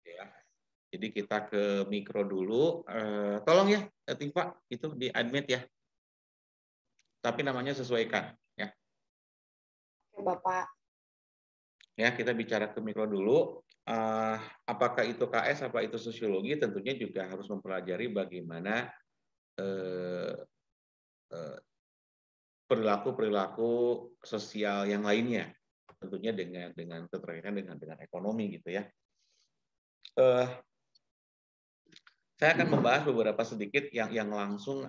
Ya. Jadi kita ke mikro dulu. Tolong ya, Tifa, itu di admit ya. Tapi namanya sesuaikan. Ya. Oke, Bapak. Ya, kita bicara ke mikro dulu. Apakah itu KS, apa itu sosiologi, tentunya juga harus mempelajari bagaimana perilaku-perilaku sosial yang lainnya, tentunya dengan keterkaitan dengan ekonomi gitu ya. Saya akan membahas beberapa sedikit yang langsung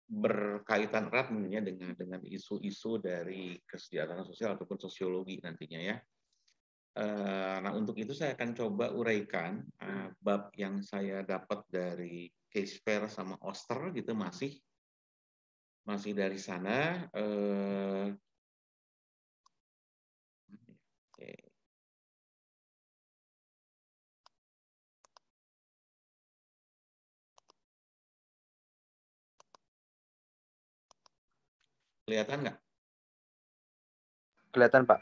berkaitan erat tentunya dengan isu-isu dari kesejahteraan sosial ataupun sosiologi nantinya ya. Nah, untuk itu saya akan coba uraikan bab yang saya dapat dari Case Fair sama Oster gitu, masih dari sana. Kelihatan nggak? Kelihatan, Pak.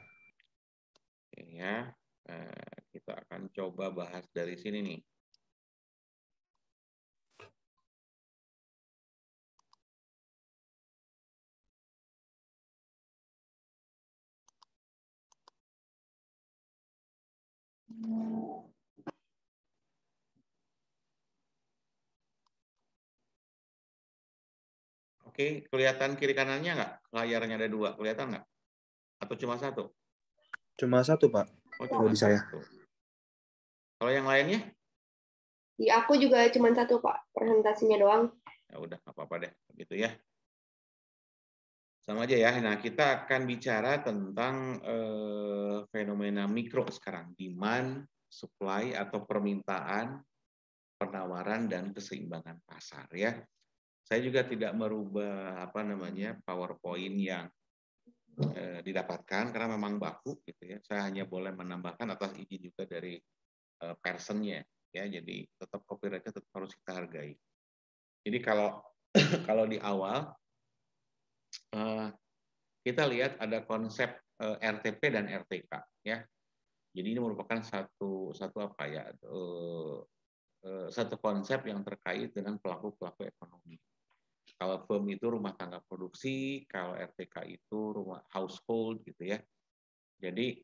Oke, ya. Kita akan coba bahas dari sini nih. Oke, kelihatan kiri kanannya nggak? Layarnya ada 2, kelihatan nggak? Atau cuma 1? Cuma 1, Pak. Oh, cuma di saya. 1. Kalau yang lainnya? Di aku juga cuma 1, Pak. Presentasinya doang. Ya udah, nggak apa-apa deh, gitu ya. Sama aja ya. Nah, kita akan bicara tentang fenomena mikro sekarang, demand, supply atau permintaan, penawaran dan keseimbangan pasar ya. Saya juga tidak merubah PowerPoint yang didapatkan karena memang baku gitu ya. Saya hanya boleh menambahkan atas izin juga dari personnya ya. Jadi tetap copyright-nya tetap harus kita hargai. Jadi kalau kalau di awal kita lihat ada konsep RTP dan RTK ya. Jadi ini merupakan satu konsep yang terkait dengan pelaku-pelaku ekonomi. Kalau firm itu rumah tangga produksi, kalau RTK itu rumah household gitu ya. Jadi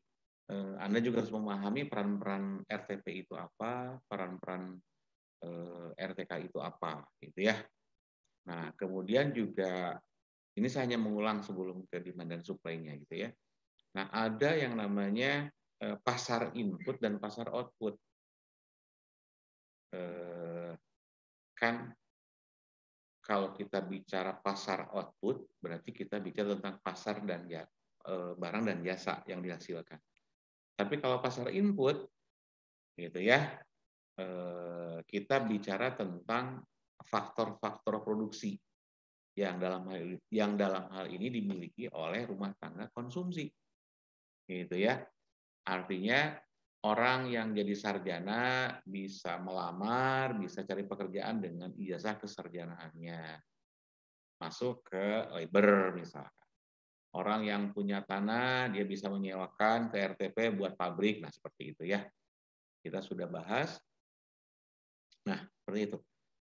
Anda juga harus memahami peran-peran RTP itu apa, peran-peran RTK itu apa gitu ya. Nah, kemudian juga ini saya hanya mengulang sebelum ke demand dan supply-nya gitu ya. Nah, ada yang namanya pasar input dan pasar output. Kan kalau kita bicara pasar output, berarti kita bicara tentang pasar dan barang dan jasa yang dihasilkan. Tapi kalau pasar input, gitu ya, kita bicara tentang faktor-faktor produksi yang dalam hal ini dimiliki oleh rumah tangga konsumsi, gitu ya. Artinya orang yang jadi sarjana bisa melamar, bisa cari pekerjaan dengan ijazah kesarjanaannya, masuk ke labor misalkan. Orang yang punya tanah, dia bisa menyewakan ke RTP buat pabrik, nah seperti itu ya. Kita sudah bahas. Nah, seperti itu.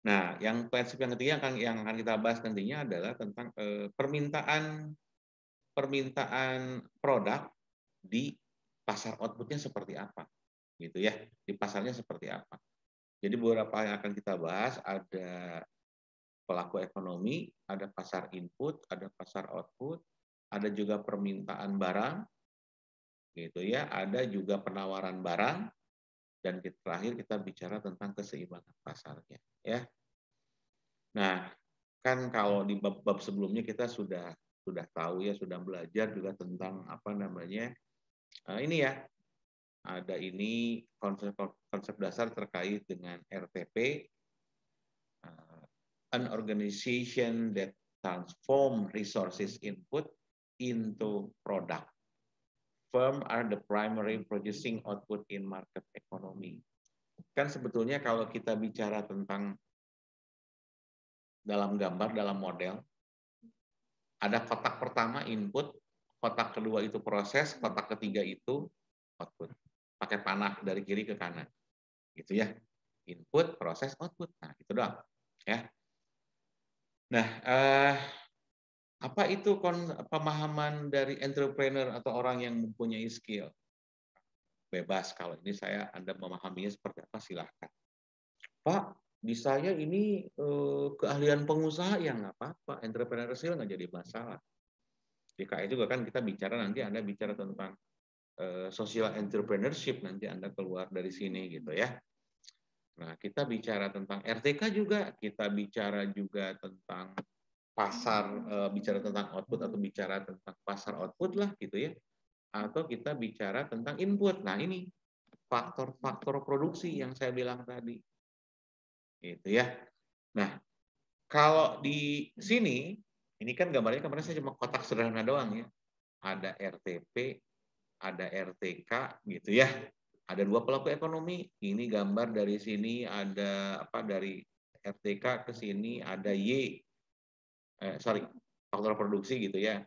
Nah, yang prinsip yang ketiga yang akan kita bahas nantinya adalah tentang permintaan produk di pasar outputnya seperti apa, gitu ya. Di pasarnya seperti apa. Jadi beberapa yang akan kita bahas ada pelaku ekonomi, ada pasar input, ada pasar output, ada juga permintaan barang, gitu ya. Ada juga penawaran barang, dan terakhir kita bicara tentang keseimbangan pasarnya, ya. Nah, kan kalau di bab-bab sebelumnya kita sudah tahu ya, sudah belajar juga tentang ini ya, ada ini konsep dasar terkait dengan RTP, an organization that transform resources input into product. Firm are the primary producing output in market economy. Kan sebetulnya kalau kita bicara tentang dalam gambar, dalam model, ada kotak pertama input, kotak kedua itu proses, kotak ketiga itu output. pakai panah dari kiri ke kanan. Gitu ya. Input, proses, output. Nah, itu doang. Ya. Nah, apa itu pemahaman dari entrepreneur atau orang yang mempunyai skill? Bebas, kalau ini Anda memahaminya seperti apa, silahkan. Pak, di saya ini keahlian pengusaha, ya nggak apa-apa. Entrepreneur skill nggak jadi masalah. Di KI juga kan kita bicara, nanti Anda bicara tentang social entrepreneurship, nanti Anda keluar dari sini gitu ya. Nah, kita bicara tentang RTK juga, kita bicara juga tentang pasar, bicara tentang output atau bicara tentang pasar output lah gitu ya. Atau kita bicara tentang input. Nah, ini faktor-faktor produksi yang saya bilang tadi. Gitu ya. Nah, kalau di sini, ini kan gambarnya kemarin saya cuma kotak sederhana doang ya. Ada RTP, ada RTK gitu ya. Ada dua pelaku ekonomi. Ini gambar dari sini ada dari RTK ke sini ada faktor produksi gitu ya.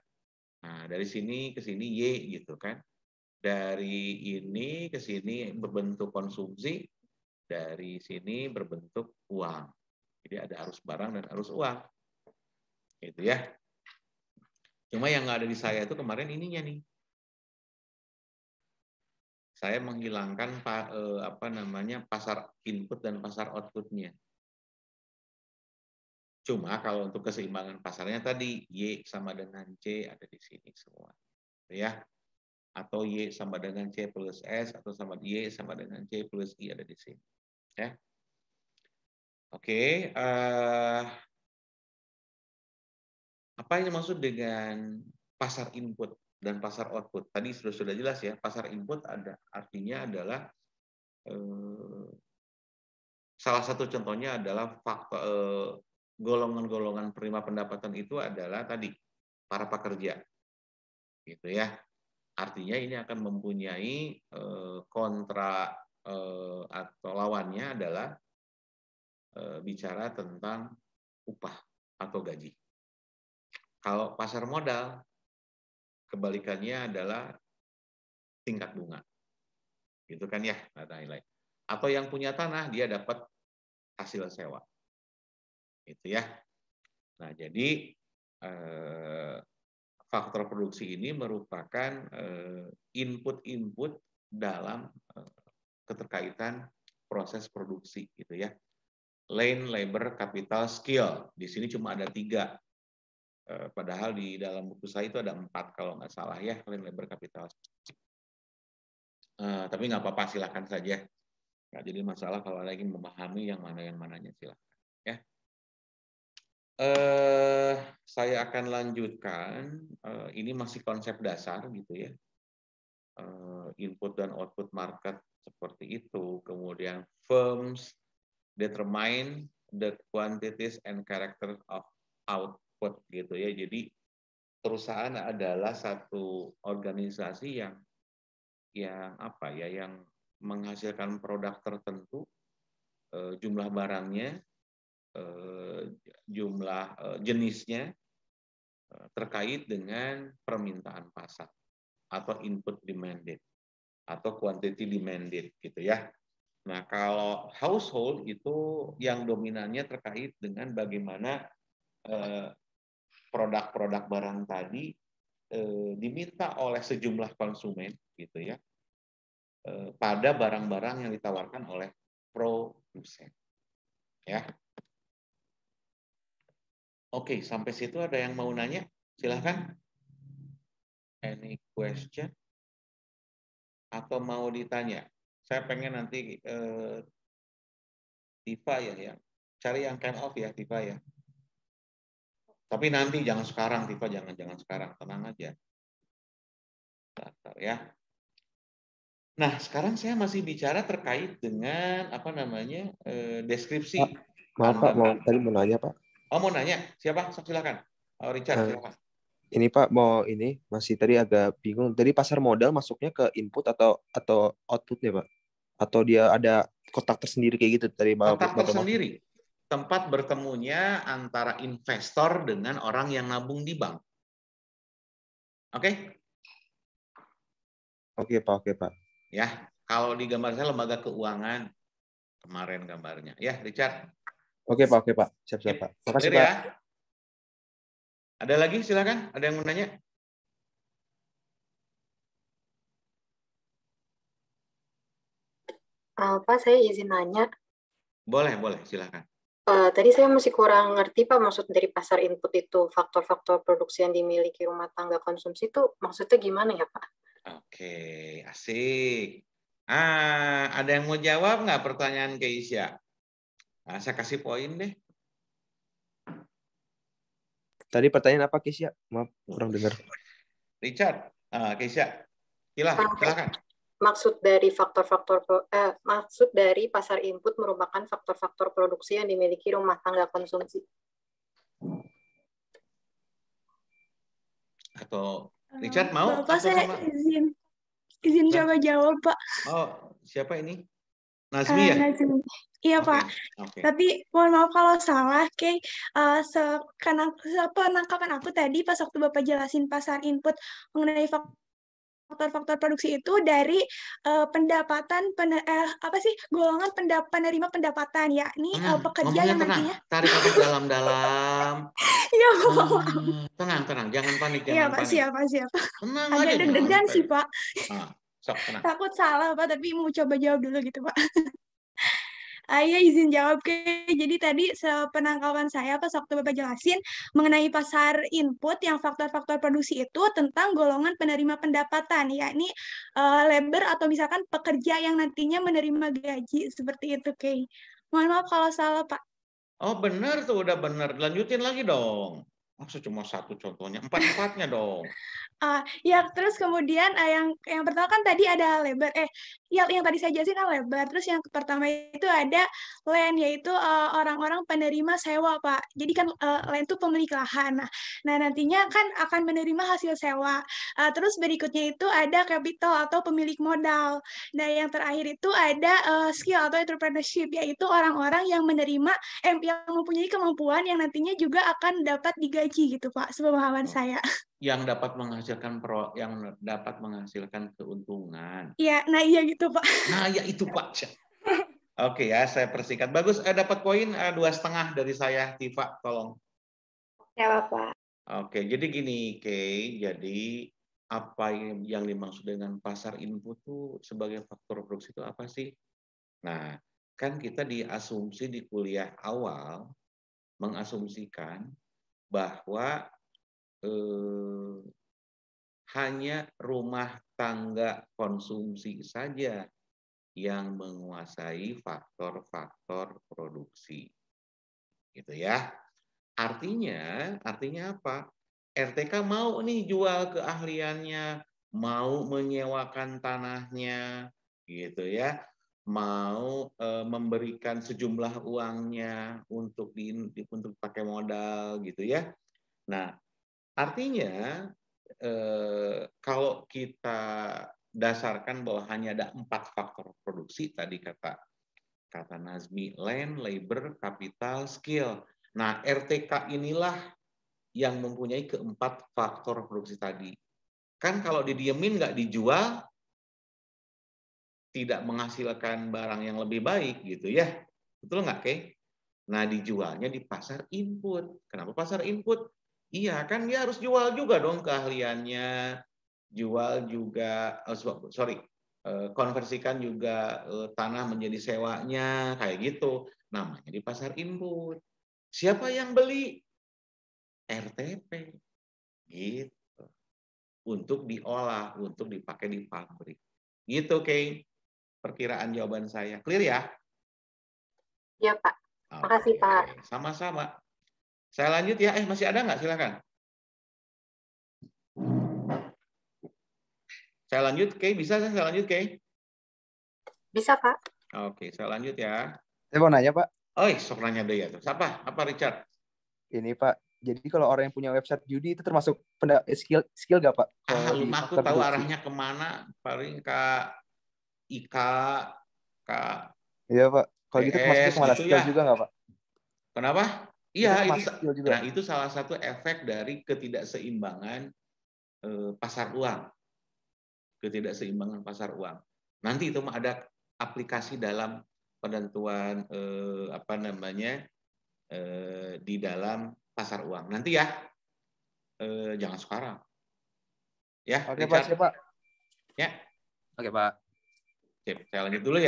Nah, dari sini ke sini Y gitu kan. Dari ini ke sini berbentuk konsumsi, dari sini berbentuk uang. Jadi ada arus barang dan arus uang. Gitu ya. Cuma yang nggak ada di saya itu kemarin ininya nih. Saya menghilangkan pasar input dan pasar outputnya. Cuma kalau untuk keseimbangan pasarnya tadi Y sama dengan C ada di sini semua, ya. Atau Y sama dengan C plus S atau sama Y sama dengan C plus I ada di sini, ya. Oke, apa yang dimaksud dengan pasar input dan pasar output? Tadi sudah jelas ya. Pasar input artinya adalah salah satu contohnya adalah golongan-golongan penerima pendapatan itu adalah tadi para pekerja, gitu ya. Artinya ini akan mempunyai kontra atau lawannya adalah bicara tentang upah atau gaji. Kalau pasar modal, kebalikannya adalah tingkat bunga. Gitu kan ya, nilai. Atau yang punya tanah, dia dapat hasil sewa. Itu ya. Nah, jadi faktor produksi ini merupakan input-input dalam keterkaitan proses produksi, gitu ya. Land, labor, capital, skill. Di sini cuma ada 3. Padahal di dalam buku saya itu ada 4 kalau nggak salah ya, land, labor, capital. Tapi nggak apa-apa, silakan saja. Nggak jadi masalah kalau lagi memahami yang mananya silakan. Ya. Saya akan lanjutkan. Ini masih konsep dasar gitu ya. Input dan output market seperti itu. Kemudian firms determine the quantities and character of output gitu ya. Jadi perusahaan adalah satu organisasi yang menghasilkan produk tertentu, jumlah barangnya, jumlah jenisnya terkait dengan permintaan pasar atau input demanded atau quantity demanded gitu ya. Nah, kalau household itu yang dominannya terkait dengan bagaimana produk-produk barang tadi diminta oleh sejumlah konsumen gitu ya pada barang-barang yang ditawarkan oleh produsen. Ya. Oke, sampai situ ada yang mau nanya? Silahkan. Any question? Atau mau ditanya? Saya pengen nanti Tifa ya. Cari yang kind of ya, Tifa ya. Tapi nanti jangan sekarang, Tifa, jangan sekarang. Tenang aja. Bentar ya. Nah, sekarang saya masih bicara terkait dengan deskripsi. Maaf Pak, tadi mau nanya Pak. Oh, mau nanya? Siapa? Silakan. Richard, silakan. Ini Pak masih tadi agak bingung. Tadi pasar modal masuknya ke input atau outputnya Pak? Atau dia ada kotak tersendiri kayak gitu tadi Kotak tersendiri. Tempat bertemunya antara investor dengan orang yang nabung di bank. Oke? Oke Pak. Ya. Kalau di gambar saya lembaga keuangan kemarin gambarnya. Ya, Richard. Oke Pak. Siap-siap Pak. Makasih Clear Pak. ya. Ada lagi silakan. Ada yang mau nanya? Pak, saya izin nanya. Boleh, silakan. Tadi saya masih kurang ngerti, Pak, maksud dari pasar input itu, faktor-faktor produksi yang dimiliki rumah tangga konsumsi itu maksudnya gimana ya, Pak? Oke, asik. Ada yang mau jawab nggak pertanyaan Keisha? Saya kasih poin deh. Tadi pertanyaan apa Keisha? Maaf, kurang dengar. Richard, Keisha, silakan. Maksud dari pasar input merupakan faktor-faktor produksi yang dimiliki rumah tangga konsumsi. Atau Richard mau? Bapak, saya izin coba jawab, Pak. Oh, siapa ini? Nazmi ya? Nazmi. Iya, Pak. Okay. Tapi mohon maaf kalau salah, penangkapan aku tadi pas waktu Bapak jelasin pasar input mengenai faktor-faktor produksi itu dari pendapatan golongan penerima pendapatan, yakni pekerja yang nantinya. Tarik nafas dalam-dalam. Iya, tenang, jangan panik, Iya, Pak, siap. Tenang agak aja. deg-degan sih, Pak. Tenang. Takut salah, Pak, tapi mau coba jawab dulu gitu, Pak. Iya, izin jawab, jadi tadi sepenangkapan saya pas waktu Bapak jelasin mengenai pasar input yang faktor-faktor produksi itu tentang golongan penerima pendapatan, yakni labor atau misalkan pekerja yang nantinya menerima gaji, seperti itu, Kay. Mohon maaf kalau salah, Pak. Oh, benar tuh, udah benar. Lanjutin lagi dong. Maksud cuma satu contohnya, 4-4-nya dong. Ya, terus kemudian yang pertama kan tadi ada labor, yang tadi saya jelasin kan labor, terus yang pertama itu ada land, yaitu orang-orang penerima sewa, Pak. Jadi kan land itu pemilik lahan. Nah, nantinya kan akan menerima hasil sewa. Terus berikutnya itu ada capital atau pemilik modal. Nah, yang terakhir itu ada skill atau entrepreneurship, yaitu orang-orang yang menerima, yang mempunyai kemampuan yang nantinya juga akan dapat digaji gitu, Pak, sepemahaman saya. Yang dapat menghasilkan keuntungan. Iya, nah iya gitu, Pak. Nah, ya itu, Pak. Oke ya, saya persingkat. Bagus, dapat poin 2,5 dari saya, Tifa, tolong. Ya, Pak. Oke, jadi gini, Kay. Jadi apa yang dimaksud dengan pasar input itu sebagai faktor produksi itu apa sih? Nah, kan kita diasumsi di kuliah awal mengasumsikan bahwa hanya rumah tangga konsumsi saja yang menguasai faktor-faktor produksi. Gitu ya. Artinya apa? RTK mau nih jual keahliannya, mau menyewakan tanahnya, gitu ya. Mau memberikan sejumlah uangnya untuk pakai modal gitu ya. Nah, artinya kalau kita dasarkan bahwa hanya ada 4 faktor produksi tadi kata Nazmi, land, labor, capital, skill. Nah, RTK inilah yang mempunyai keempat faktor produksi tadi. Kan kalau didiemin nggak dijual, tidak menghasilkan barang yang lebih baik gitu ya. Betul nggak, Kay? Nah, dijualnya di pasar input. Kenapa pasar input? Iya, kan dia harus jual juga dong keahliannya, jual juga, konversikan juga tanah menjadi sewanya, kayak gitu. Namanya di pasar input. Siapa yang beli? RTP. Gitu. Untuk diolah, untuk dipakai di pabrik. Gitu, Kay. Perkiraan jawaban saya. Clear ya? Iya, Pak. Makasih, Pak. Sama-sama. Saya lanjut ya. Masih ada nggak? Silakan. Saya lanjut, Kay. Bisa saya lanjut, Kay? Bisa, Pak. Oke, saya lanjut ya. Saya mau nanya, Pak. Sok nanya deh ya. Siapa? Apa, Richard? Ini, Pak. Jadi kalau orang yang punya website judi itu termasuk skill nggak, Pak? Aku tahu arahnya kemana. Paling Kak Ika, Kak. Iya, Pak. Kalau gitu termasuk kemana? Gitu Skill ya? juga nggak, Pak? Kenapa? Iya, itu salah satu efek dari ketidakseimbangan pasar uang. Ketidakseimbangan pasar uang. Nanti itu ada aplikasi dalam penentuan di dalam pasar uang. Nanti ya, jangan sekarang. Ya, Oke Pak, siap Pak. Ya. Oke Pak. Sip, saya lanjut dulu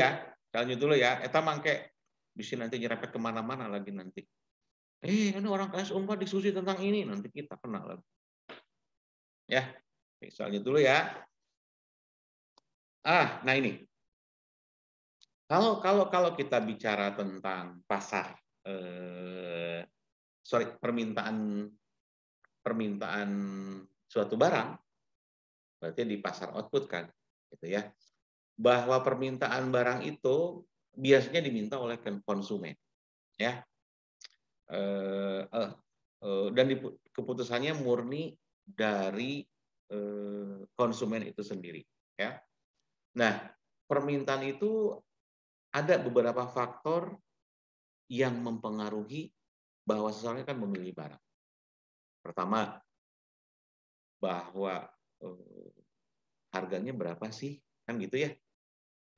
ya. Eta mangke bisa nanti nyerempet kemana-mana lagi nanti. Ini orang kelas 4 diskusi tentang ini, nanti kita kena lagi. Ya, saya lanjut dulu ya. Nah ini. Kalau kita bicara tentang pasar, permintaan suatu barang, berarti di pasar output kan, gitu ya. Bahwa permintaan barang itu biasanya diminta oleh konsumen, ya. Dan keputusannya murni dari konsumen itu sendiri, ya. Nah, permintaan itu ada beberapa faktor yang mempengaruhi bahwa seseorang kan memilih barang. Pertama, bahwa harganya berapa sih, kan gitu ya.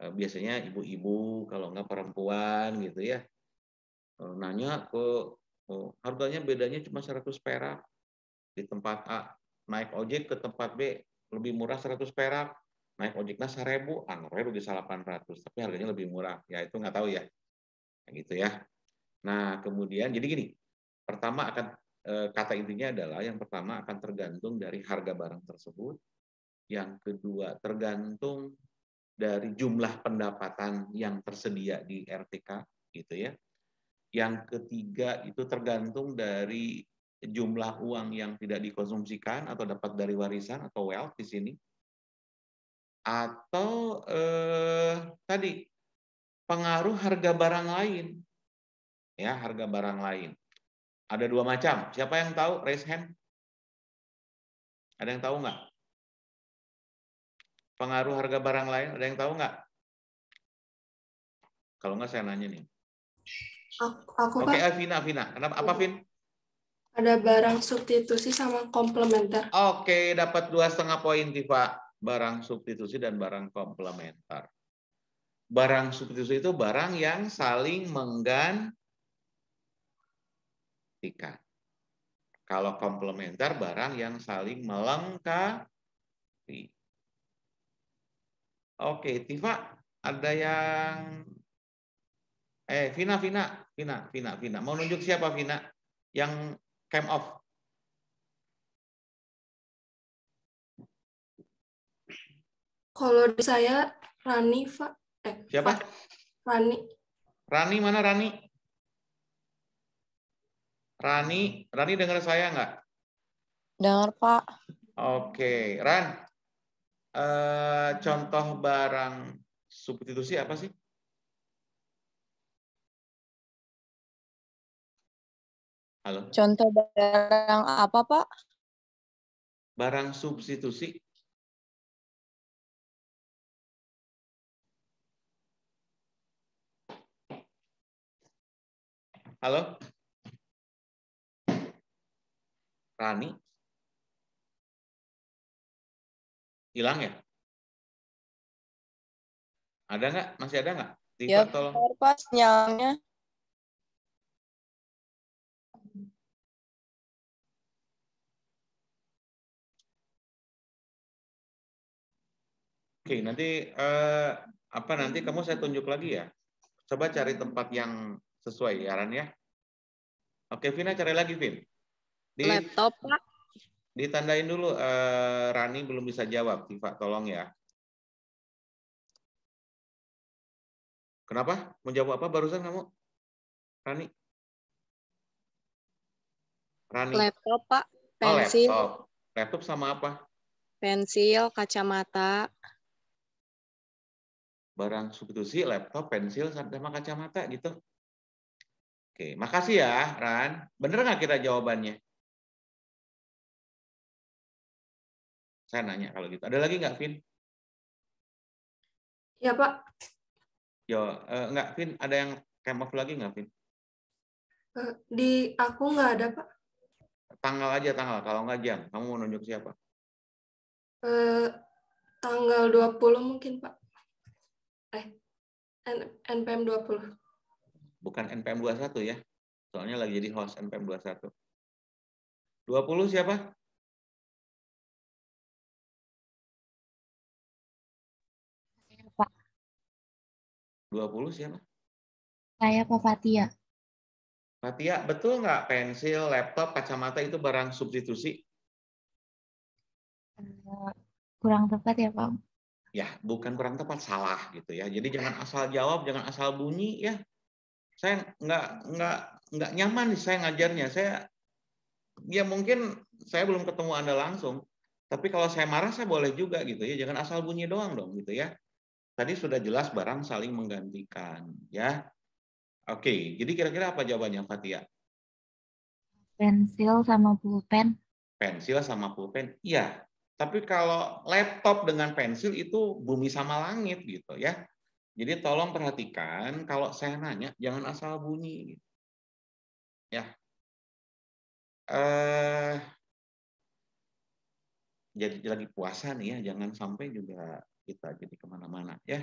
Biasanya ibu-ibu kalau nggak perempuan gitu ya, nanya ke harganya bedanya cuma 100 perak, di tempat A naik ojek ke tempat B lebih murah 100 perak, naik ojeknya 1.000, rugi 800, tapi harganya lebih murah, ya itu nggak tahu ya, gitu ya. Nah kemudian jadi gini, pertama akan kata intinya adalah yang pertama akan tergantung dari harga barang tersebut, yang kedua tergantung dari jumlah pendapatan yang tersedia di RTK, gitu ya. Yang ketiga itu tergantung dari jumlah uang yang tidak dikonsumsikan atau dapat dari warisan atau wealth di sini. Atau tadi pengaruh harga barang lain. Ya, harga barang lain. Ada dua macam. Siapa yang tahu? Raise hand. Ada yang tahu nggak? Pengaruh harga barang lain, ada yang tahu nggak? Kalau nggak saya nanya nih. Aku Oke, Pak. Vina. Kenapa? Apa, Vin? Ada barang substitusi sama komplementer. Oke, dapat 2,5 poin, Tifa. Barang substitusi dan barang komplementer. Barang substitusi itu barang yang saling menggantikan. Kalau komplementer, barang yang saling melengkapi. Oke, Tifa, ada yang Vina. Mau nunjuk siapa, Vina? Yang came off. Kalau di saya Rani, Pak. Siapa? Rani. Rani mana Rani? Rani dengar saya nggak? Dengar, Pak. Oke, Ran. Contoh barang substitusi apa sih? Halo. Contoh barang apa, Pak? Barang substitusi. Halo? Rani? Hilang ya? Ada nggak? Masih ada nggak? Ya, tolong. Pak, sinyalnya. Oke, nanti nanti kamu saya tunjuk lagi ya. Coba cari tempat yang sesuai ya, Ran ya. Oke, Vina cari lagi, Vin. Laptop, Pak. Ditandain dulu, Rani belum bisa jawab. Tifa, tolong ya. Kenapa? Mau jawab apa barusan kamu? Rani? Laptop, Pak. Pensil. Laptop sama apa? Pensil, kacamata. Barang substitusi, laptop, pensil, sama kacamata gitu. Oke, makasih ya, Ran. Bener nggak kita jawabannya? Saya nanya kalau gitu. Ada lagi nggak, Vin? Ya, Pak. Nggak, Vin. Ada yang came off lagi nggak, Vin? Di aku nggak ada, Pak. Tanggal aja, tanggal. Kalau nggak jam. Kamu mau nunjuk siapa? Tanggal 20 mungkin, Pak. NPM 20. Bukan NPM 21 ya. Soalnya lagi jadi host NPM 21. 20 siapa? Pak. 20 siapa? Saya Pak Fatia. Fatia, betul nggak pensil, laptop, kacamata itu barang substitusi? Kurang tepat ya Pak. Ya, bukan kurang tepat, salah gitu ya. Jadi jangan asal jawab, jangan asal bunyi ya. Saya nggak nyaman nih saya ngajarnya. Ya mungkin saya belum ketemu Anda langsung, tapi kalau saya marah saya boleh juga gitu ya. Jangan asal bunyi doang dong gitu ya. Tadi sudah jelas barang saling menggantikan ya. Oke, jadi kira-kira apa jawabannya Fatia? Pensil sama pulpen. Pensil sama pulpen, iya. Tapi kalau laptop dengan pensil itu bumi sama langit gitu ya. Jadi tolong perhatikan kalau saya nanya jangan asal bunyi. Gitu. Ya. Jadi lagi puasa nih ya, jangan sampai juga kita jadi kemana-mana ya.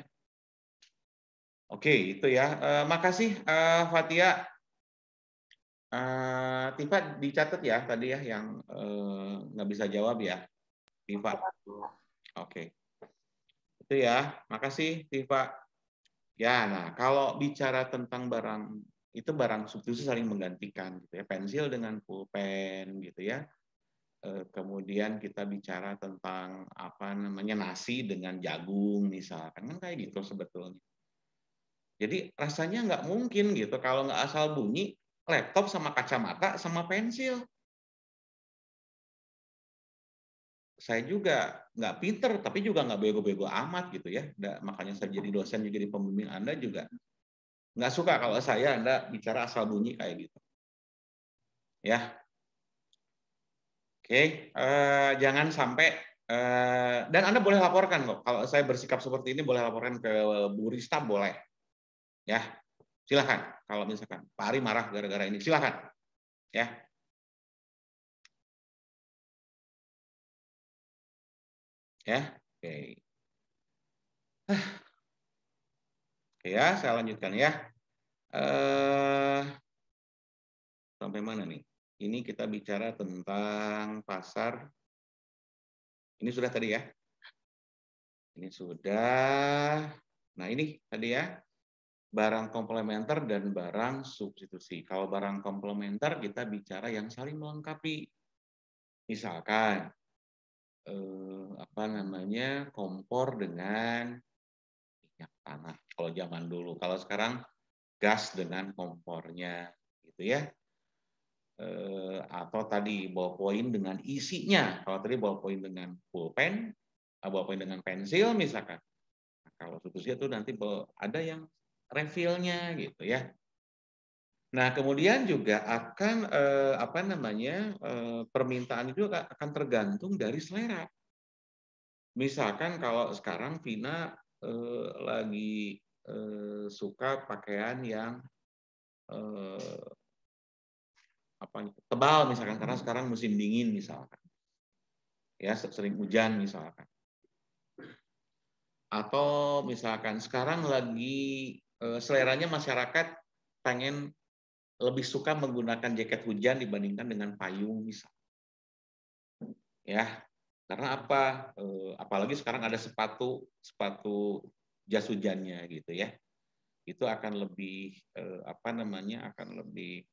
Oke, itu ya. Makasih Fatia. Tifa dicatat ya tadi ya yang nggak bisa jawab ya, Tifa. Oke. Itu ya. Makasih Tifa. Ya, nah kalau bicara tentang barang itu barang substitusi saling menggantikan gitu ya. Pensil dengan pulpen gitu ya. Kemudian kita bicara tentang apa namanya nasi dengan jagung misalkan kan kayak gitu sebetulnya. Jadi rasanya nggak mungkin gitu kalau nggak asal bunyi laptop sama kacamata sama pensil. Saya juga nggak pinter tapi juga nggak bego-bego amat gitu ya. Makanya saya jadi dosen juga di pembimbing Anda juga nggak suka kalau saya Anda bicara asal bunyi kayak gitu. Ya. Oke, jangan sampai dan Anda boleh laporkan kok. Kalau saya bersikap seperti ini boleh laporkan ke Bu Rista boleh. Ya, silakan. Kalau misalkan Pak Ari marah gara-gara ini, silakan. Ya. Ya, oke. Oke ya, saya lanjutkan ya. Sampai mana nih? Ini kita bicara tentang pasar. Ini sudah tadi ya. Ini sudah. Nah ini tadi ya. Barang komplementer dan barang substitusi. Kalau barang komplementer kita bicara yang saling melengkapi. Misalkan apa namanya kompor dengan minyak tanah. Kalau zaman dulu, kalau sekarang gas dengan kompornya, gitu ya. Atau tadi ballpoint dengan isinya. Kalau tadi ballpoint dengan pulpen, ballpoint dengan pensil misalkan. Nah, kalau substitusi itu nanti ada yang refillnya gitu ya. Nah kemudian juga akan apa namanya permintaan itu akan tergantung dari selera. Misalkan kalau sekarang Vina lagi suka pakaian yang apa tebal misalkan karena sekarang musim dingin misalkan, ya sering hujan misalkan. Atau misalkan sekarang lagi seleranya masyarakat pengen lebih suka menggunakan jaket hujan dibandingkan dengan payung misal. Ya, karena apa? Apalagi sekarang ada sepatu jas hujannya gitu ya. Itu akan lebih apa namanya? Akan lebih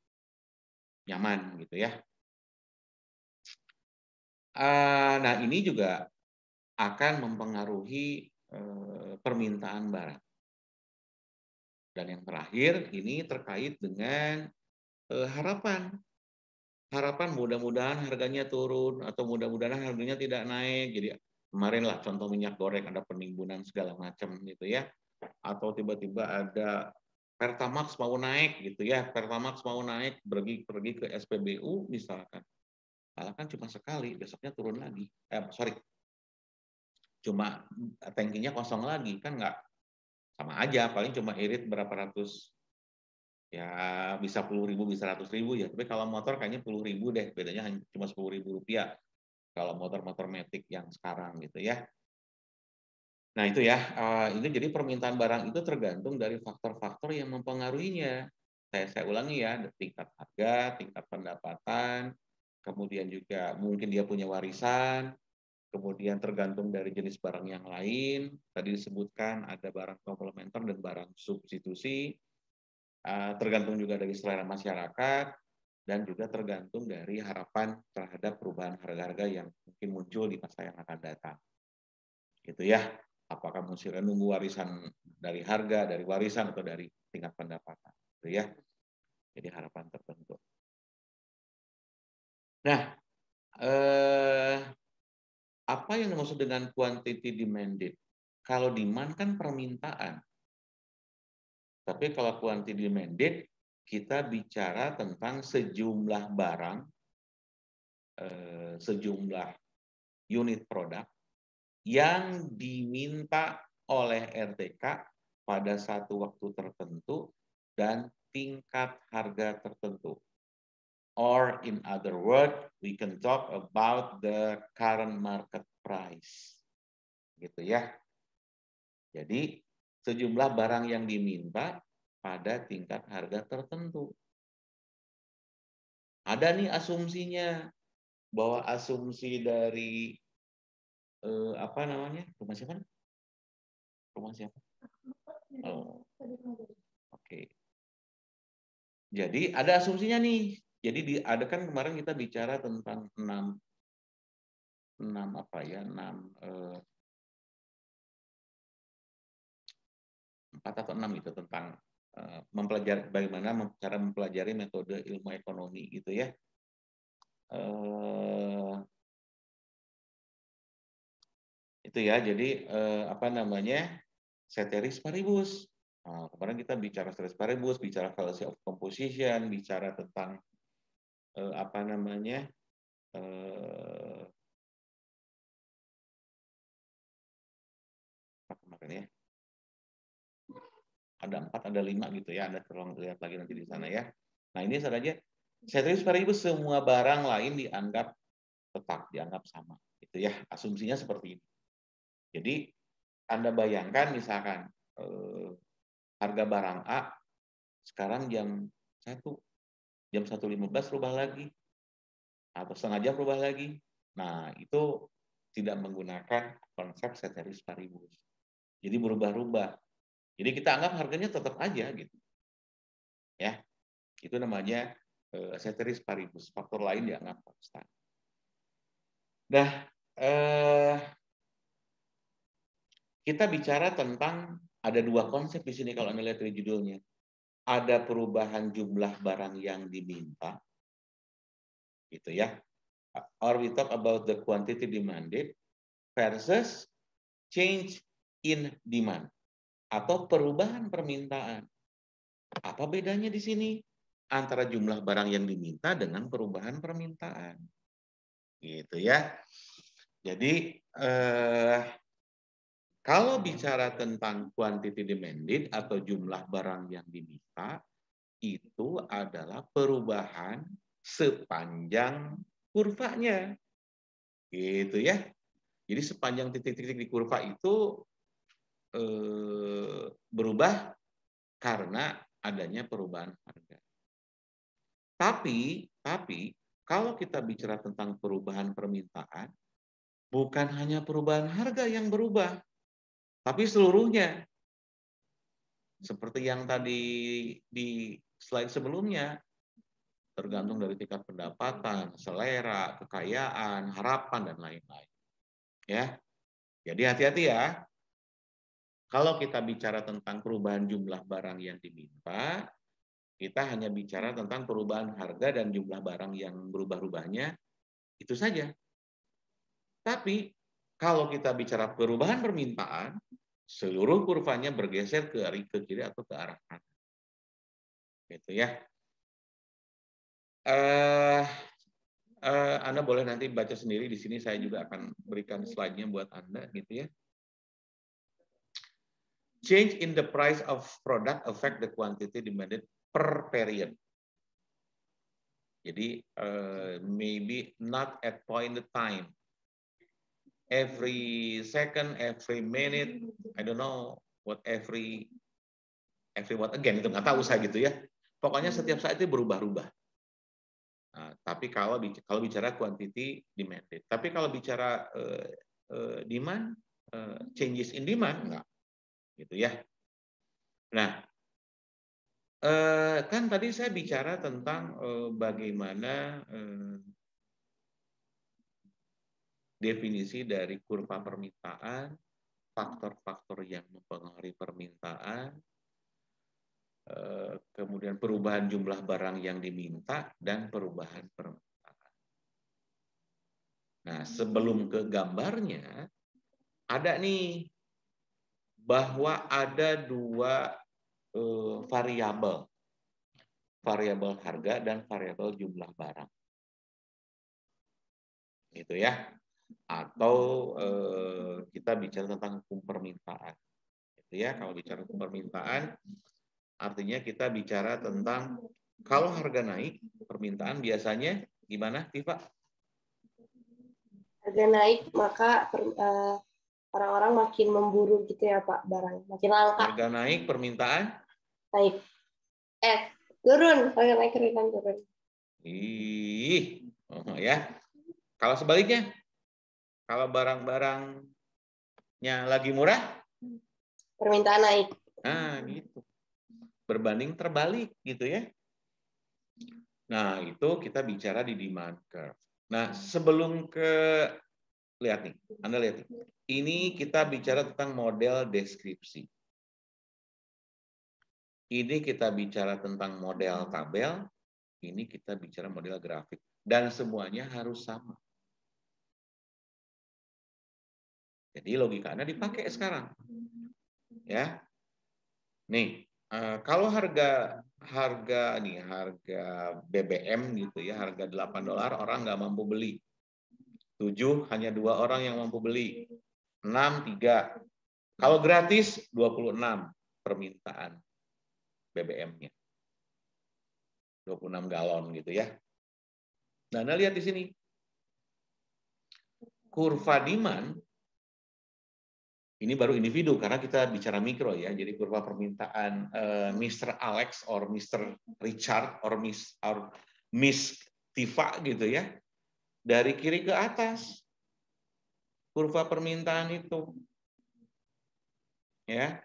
nyaman gitu ya. Nah, ini juga akan mempengaruhi permintaan barang. Dan yang terakhir ini terkait dengan harapan. Harapan mudah-mudahan harganya turun atau mudah-mudahan harganya tidak naik. Jadi kemarin lah contoh minyak goreng ada penimbunan segala macam gitu ya. Atau tiba-tiba ada Pertamax mau naik gitu ya. Pertamax mau naik pergi ke SPBU misalkan. Malah kan cuma sekali, besoknya turun lagi. Cuma tankinya kosong lagi kan nggak sama aja. Paling cuma irit berapa ratus. Ya bisa 10.000 bisa 100.000 ya. Tapi kalau motor kayaknya 10.000 deh. Bedanya cuma 10.000 rupiah. Kalau motor-motor Matic yang sekarang gitu ya. Nah itu ya, ini jadi permintaan barang itu tergantung dari faktor-faktor yang mempengaruhinya. Saya ulangi ya, tingkat harga, tingkat pendapatan, kemudian juga mungkin dia punya warisan, kemudian tergantung dari jenis barang yang lain. Tadi disebutkan ada barang komplementer dan barang substitusi, tergantung juga dari selera masyarakat, dan juga tergantung dari harapan terhadap perubahan harga-harga yang mungkin muncul di masa yang akan datang. Gitu ya. Apakah mesti nunggu warisan dari harga, dari warisan, atau dari tingkat pendapatan. Gitu ya. Jadi harapan tertentu. Nah, apa yang dimaksud dengan quantity demanded? Kalau demand kan permintaan. Tapi kalau quantity demanded, kita bicara tentang sejumlah barang, sejumlah unit produk yang diminta oleh RTK pada satu waktu tertentu dan tingkat harga tertentu. Or in other words, we can talk about the current market price. Gitu ya. Jadi sejumlah barang yang diminta pada tingkat harga tertentu. Ada nih asumsinya bahwa asumsi dari apa namanya? Rumah siapa? Rumah siapa? Oh. Oke. Jadi ada asumsinya nih. Jadi ada kan kemarin kita bicara tentang 6 apa ya? 4 atau 6 gitu tentang mempelajari bagaimana cara mempelajari metode ilmu ekonomi gitu ya. Itu ya, jadi apa namanya, ceteris paribus. Nah, kemarin kita bicara ceteris paribus, bicara fallacy of composition, bicara tentang apa namanya, kemarin ya, ada 4, ada 5 gitu ya, Anda tolong lihat lagi nanti di sana ya. Nah ini saja, ceteris paribus semua barang lain dianggap tetap, dianggap sama, gitu ya. Asumsinya seperti ini. Jadi Anda bayangkan misalkan harga barang A sekarang jam 1, jam 1.15 berubah lagi, atau setengah jam berubah lagi. Nah, itu tidak menggunakan konsep ceteris paribus. Jadi berubah-ubah. Jadi kita anggap harganya tetap aja gitu. Ya. Itu namanya ceteris paribus. Faktor lain dianggap konstan. Nah, kita bicara tentang ada 2 konsep di sini kalau Anda lihat dari judulnya. Ada perubahan jumlah barang yang diminta, gitu ya. Or we talk about the quantity demanded versus change in demand atau perubahan permintaan. Apa bedanya di sini antara jumlah barang yang diminta dengan perubahan permintaan? Gitu ya. Jadi kalau bicara tentang quantity demanded atau jumlah barang yang diminta, itu adalah perubahan sepanjang kurvanya. Gitu ya. Jadi sepanjang titik-titik di kurva itu berubah karena adanya perubahan harga. Tapi kalau kita bicara tentang perubahan permintaan, bukan hanya perubahan harga yang berubah, tapi seluruhnya. Seperti yang tadi di slide sebelumnya, tergantung dari tingkat pendapatan, selera, kekayaan, harapan, dan lain-lain. Ya, jadi hati-hati ya. Kalau kita bicara tentang perubahan jumlah barang yang diminta, kita hanya bicara tentang perubahan harga dan jumlah barang yang berubah-ubahnya, itu saja. Tapi kalau kita bicara perubahan permintaan, seluruh kurvanya bergeser ke kiri atau ke arah kanan. Gitu ya. Anda boleh nanti baca sendiri di sini, saya juga akan berikan slide-nya buat Anda gitu ya. Change in the price of product affect the quantity demanded per period. Jadi maybe not at point in time, every second, every minute, I don't know what every what again, itu nggak tahu saya gitu ya. Pokoknya setiap saat itu berubah-ubah. Nah, tapi kalau bicara quantity demanded, tapi kalau bicara demand, changes in demand enggak, gitu ya. Nah, kan tadi saya bicara tentang bagaimana definisi dari kurva permintaan, faktor-faktor yang mempengaruhi permintaan, kemudian perubahan jumlah barang yang diminta, dan perubahan permintaan. Nah, sebelum ke gambarnya, ada nih bahwa ada dua variabel harga dan variabel jumlah barang, gitu ya. Atau kita bicara tentang hukum permintaan, gitu ya. Kalau bicara hukum permintaan, artinya kita bicara tentang kalau harga naik, permintaan biasanya gimana, Tifa? Harga naik, maka orang-orang makin memburu gitu ya Pak, barang makin langka. Harga naik, permintaan Naik. Turun, harga naik, permintaan turun. Ya. Kalau sebaliknya, kalau barang-barangnya lagi murah, permintaan naik. Nah, gitu. Berbanding terbalik gitu ya. Nah, itu kita bicara di demand curve. Nah, sebelum lihat nih, Anda lihat nih. Ini kita bicara tentang model deskripsi. Ini kita bicara tentang model tabel, ini kita bicara model grafik. Dan semuanya harus sama. Jadi logika Anda dipakai sekarang. Ya. Nih, kalau harga BBM gitu ya, harga $8 orang nggak mampu beli. 7 hanya 2 orang yang mampu beli. 6 3. Kalau gratis 26 permintaan BBM-nya. 26 galon gitu ya. Nah, Anda lihat di sini. Kurva demand ini baru individu karena kita bicara mikro ya. Jadi kurva permintaan Mr. Alex or Mr. Richard or Miss Tifa gitu ya. Dari kiri ke atas. Kurva permintaan itu ya.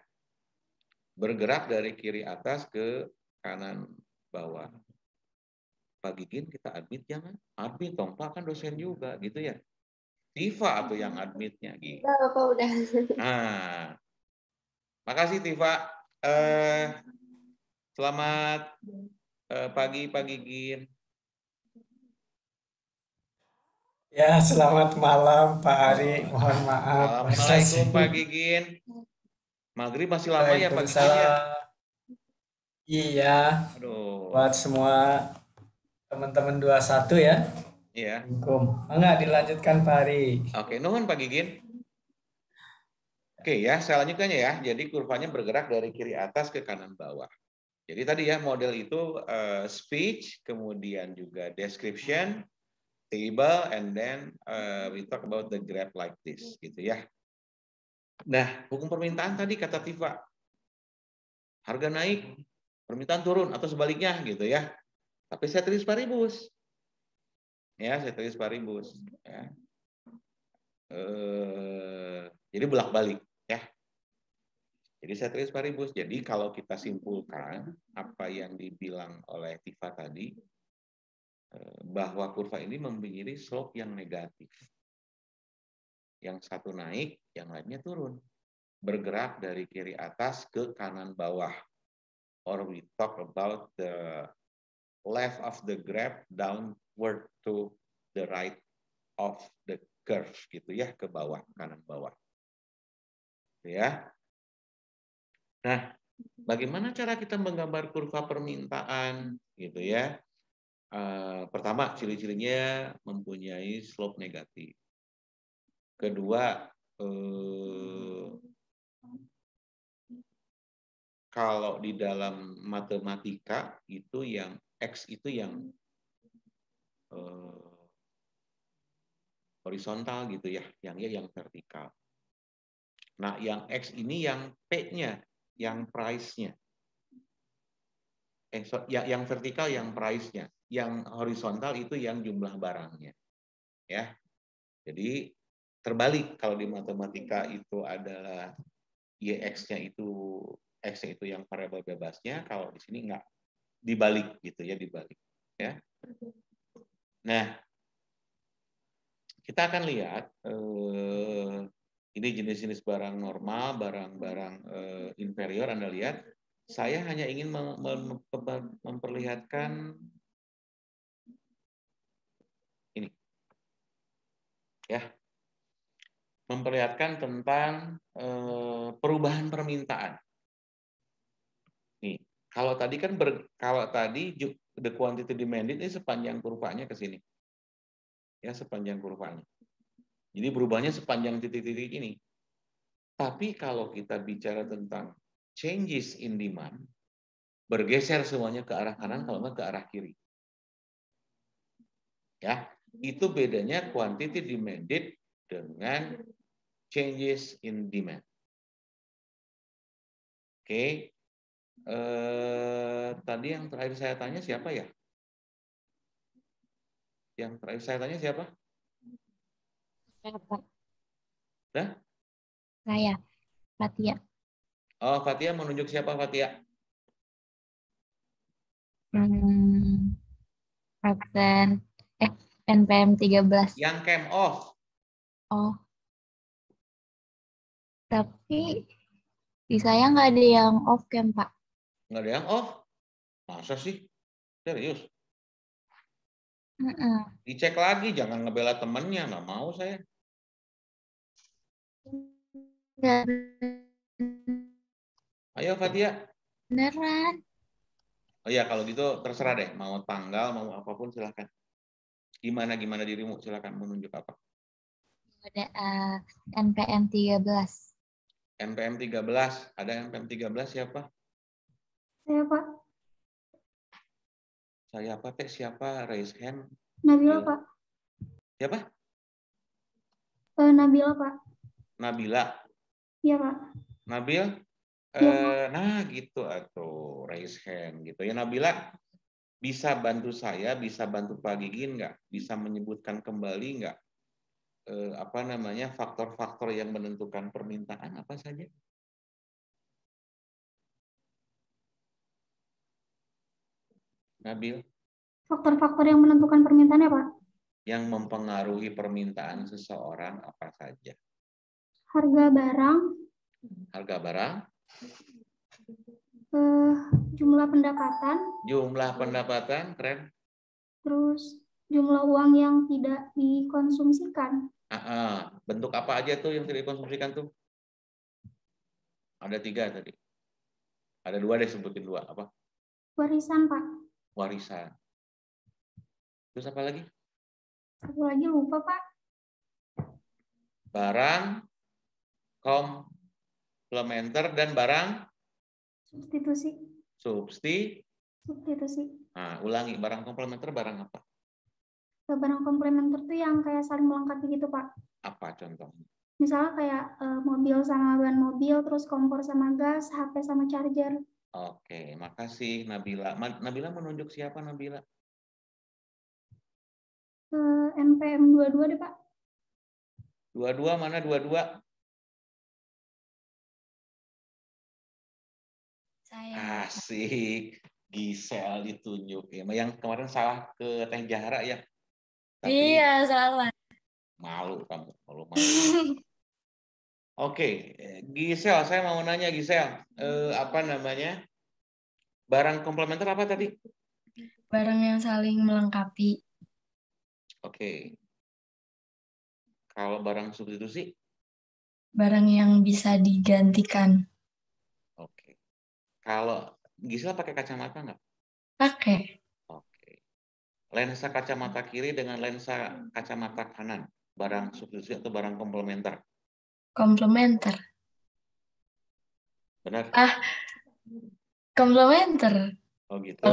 Bergerak dari kiri atas ke kanan bawah. Pak Gigin kita admit jangan? Admit dong, Pak kan dosen juga gitu ya. Tifa atau yang admitnya gitu. Udah, Bapak udah. Nah, makasih Tifa. Selamat pagi Pak Gigin. Ya, selamat malam Pak Ari. Mohon maaf. Assalamualaikum Pak Gigin. Maghrib masih lama ya Pak Gigin ya? Iya. Aduh. Buat semua teman-teman 21 ya. Iya. Enggak, dilanjutkan Pak Ari. Oke, nuhun Pak Gigin. Oke ya, saya lanjutkan ya. Jadi kurvanya bergerak dari kiri atas ke kanan bawah. Jadi tadi ya model itu speech, kemudian juga description, table, and then we talk about the graph like this, gitu ya. Nah, hukum permintaan tadi kata Tifa, harga naik, permintaan turun atau sebaliknya, gitu ya. Tapi saya tulis paribus. Ya, saya tulis paribus. Ya. Jadi bolak-balik, ya. Jadi saya tulis paribus. Jadi kalau kita simpulkan apa yang dibilang oleh Tifa tadi, bahwa kurva ini mempunyai slope yang negatif. Yang satu naik, yang lainnya turun. Bergerak dari kiri atas ke kanan bawah. Or we talk about the left of the graph downward to the right of the curve, gitu ya, ke bawah, kanan bawah. Ya. Nah, bagaimana cara kita menggambar kurva permintaan, gitu ya? Pertama, ciri-cirinya mempunyai slope negatif. Kedua, kalau di dalam matematika itu yang X itu yang horizontal gitu ya, yang Y yang vertikal. Nah, yang X ini yang P-nya, yang price-nya. Yang vertikal yang price-nya, yang horizontal itu yang jumlah barangnya. Ya. Jadi terbalik kalau di matematika itu adalah YX-nya itu X-nya itu yang variabel bebasnya, kalau di sini enggak, dibalik gitu ya, dibalik ya. Nah, kita akan lihat ini jenis-jenis barang normal, barang-barang inferior. Anda lihat, saya hanya ingin memperlihatkan ini, ya, memperlihatkan tentang perubahan permintaan. Nih, kalau tadi kan the quantity demanded ini sepanjang kurvanya ke sini, ya, sepanjang kurvanya. Jadi berubahnya sepanjang titik-titik ini. Tapi kalau kita bicara tentang changes in demand, bergeser semuanya ke arah kanan, kalau nggak ke arah kiri. Ya, itu bedanya quantity demanded dengan changes in demand. Oke. Tadi yang terakhir saya tanya siapa ya? Yang terakhir saya tanya siapa? Apa? Dah? Saya, Fatia. Oh, Fatia menunjuk siapa, Fatia? Absen. NPM 13. Yang cam off. Oh. Tapi di saya nggak ada yang off cam, Pak. Nggak ada yang off? Masa sih? Serius? Dicek lagi, jangan ngebela temennya. Nggak mau saya. Nggak Ayo, Fatia. beneran. Oh iya, kalau gitu terserah deh. Mau tanggal, mau apapun silahkan. Gimana dirimu? Silahkan menunjuk apa? Ada NPM 13. NPM 13. Ada NPM 13 siapa? Saya, Pak. Saya apa, Teh? Siapa? Raise hand. Nabila, Pak. Siapa? Nabila, Pak. Nabila. Iya, Pak. Nabil? Iya, Nah, gitu atau raise hand gitu. Ya, Nabila, bisa bantu saya, bisa bantu Pak Gigin nggak? Bisa menyebutkan kembali nggak faktor-faktor yang menentukan permintaan apa saja? Nabil? faktor-faktor yang menentukan permintaan ya, Pak? Yang mempengaruhi permintaan seseorang apa saja? Harga barang. Harga barang. Jumlah pendapatan. Jumlah pendapatan, keren. Terus jumlah uang yang tidak dikonsumsikan. Bentuk apa aja tuh yang tidak dikonsumsikan tuh? Ada 3 tadi. Ada 2 deh, sebutin 2. Apa? Warisan, Pak. Warisan. Terus apa lagi? Satu lagi lupa, Pak. Barang komplementer dan barang Substitusi. Substitusi. Nah, ulangi, barang komplementer barang apa? Barang komplementer tuh yang kayak saling melengkapi gitu, Pak. Apa contohnya? Misalnya kayak mobil sama ban mobil, terus kompor sama gas, HP sama charger. Oke, makasih Nabila. Nabila menunjuk siapa, Nabila? NPM 22 deh, Pak. 22 mana 22? Saya. Asik. Gisel ditunjuk. Ya, yang kemarin salah ke Teh Jahara ya. Tapi Iya, salah. Malu kamu. Malu. Oke, Gisel, saya mau nanya Gisel. Barang komplementer apa tadi? Barang yang saling melengkapi. Oke. Kalau barang substitusi? Barang yang bisa digantikan. Oke. Kalau Gisela pakai kacamata nggak? Pakai. Oke. Lensa kacamata kiri dengan lensa kacamata kanan. Barang substitusi atau barang komplementer? Komplementer. Benar? Komplementer. Oh gitu.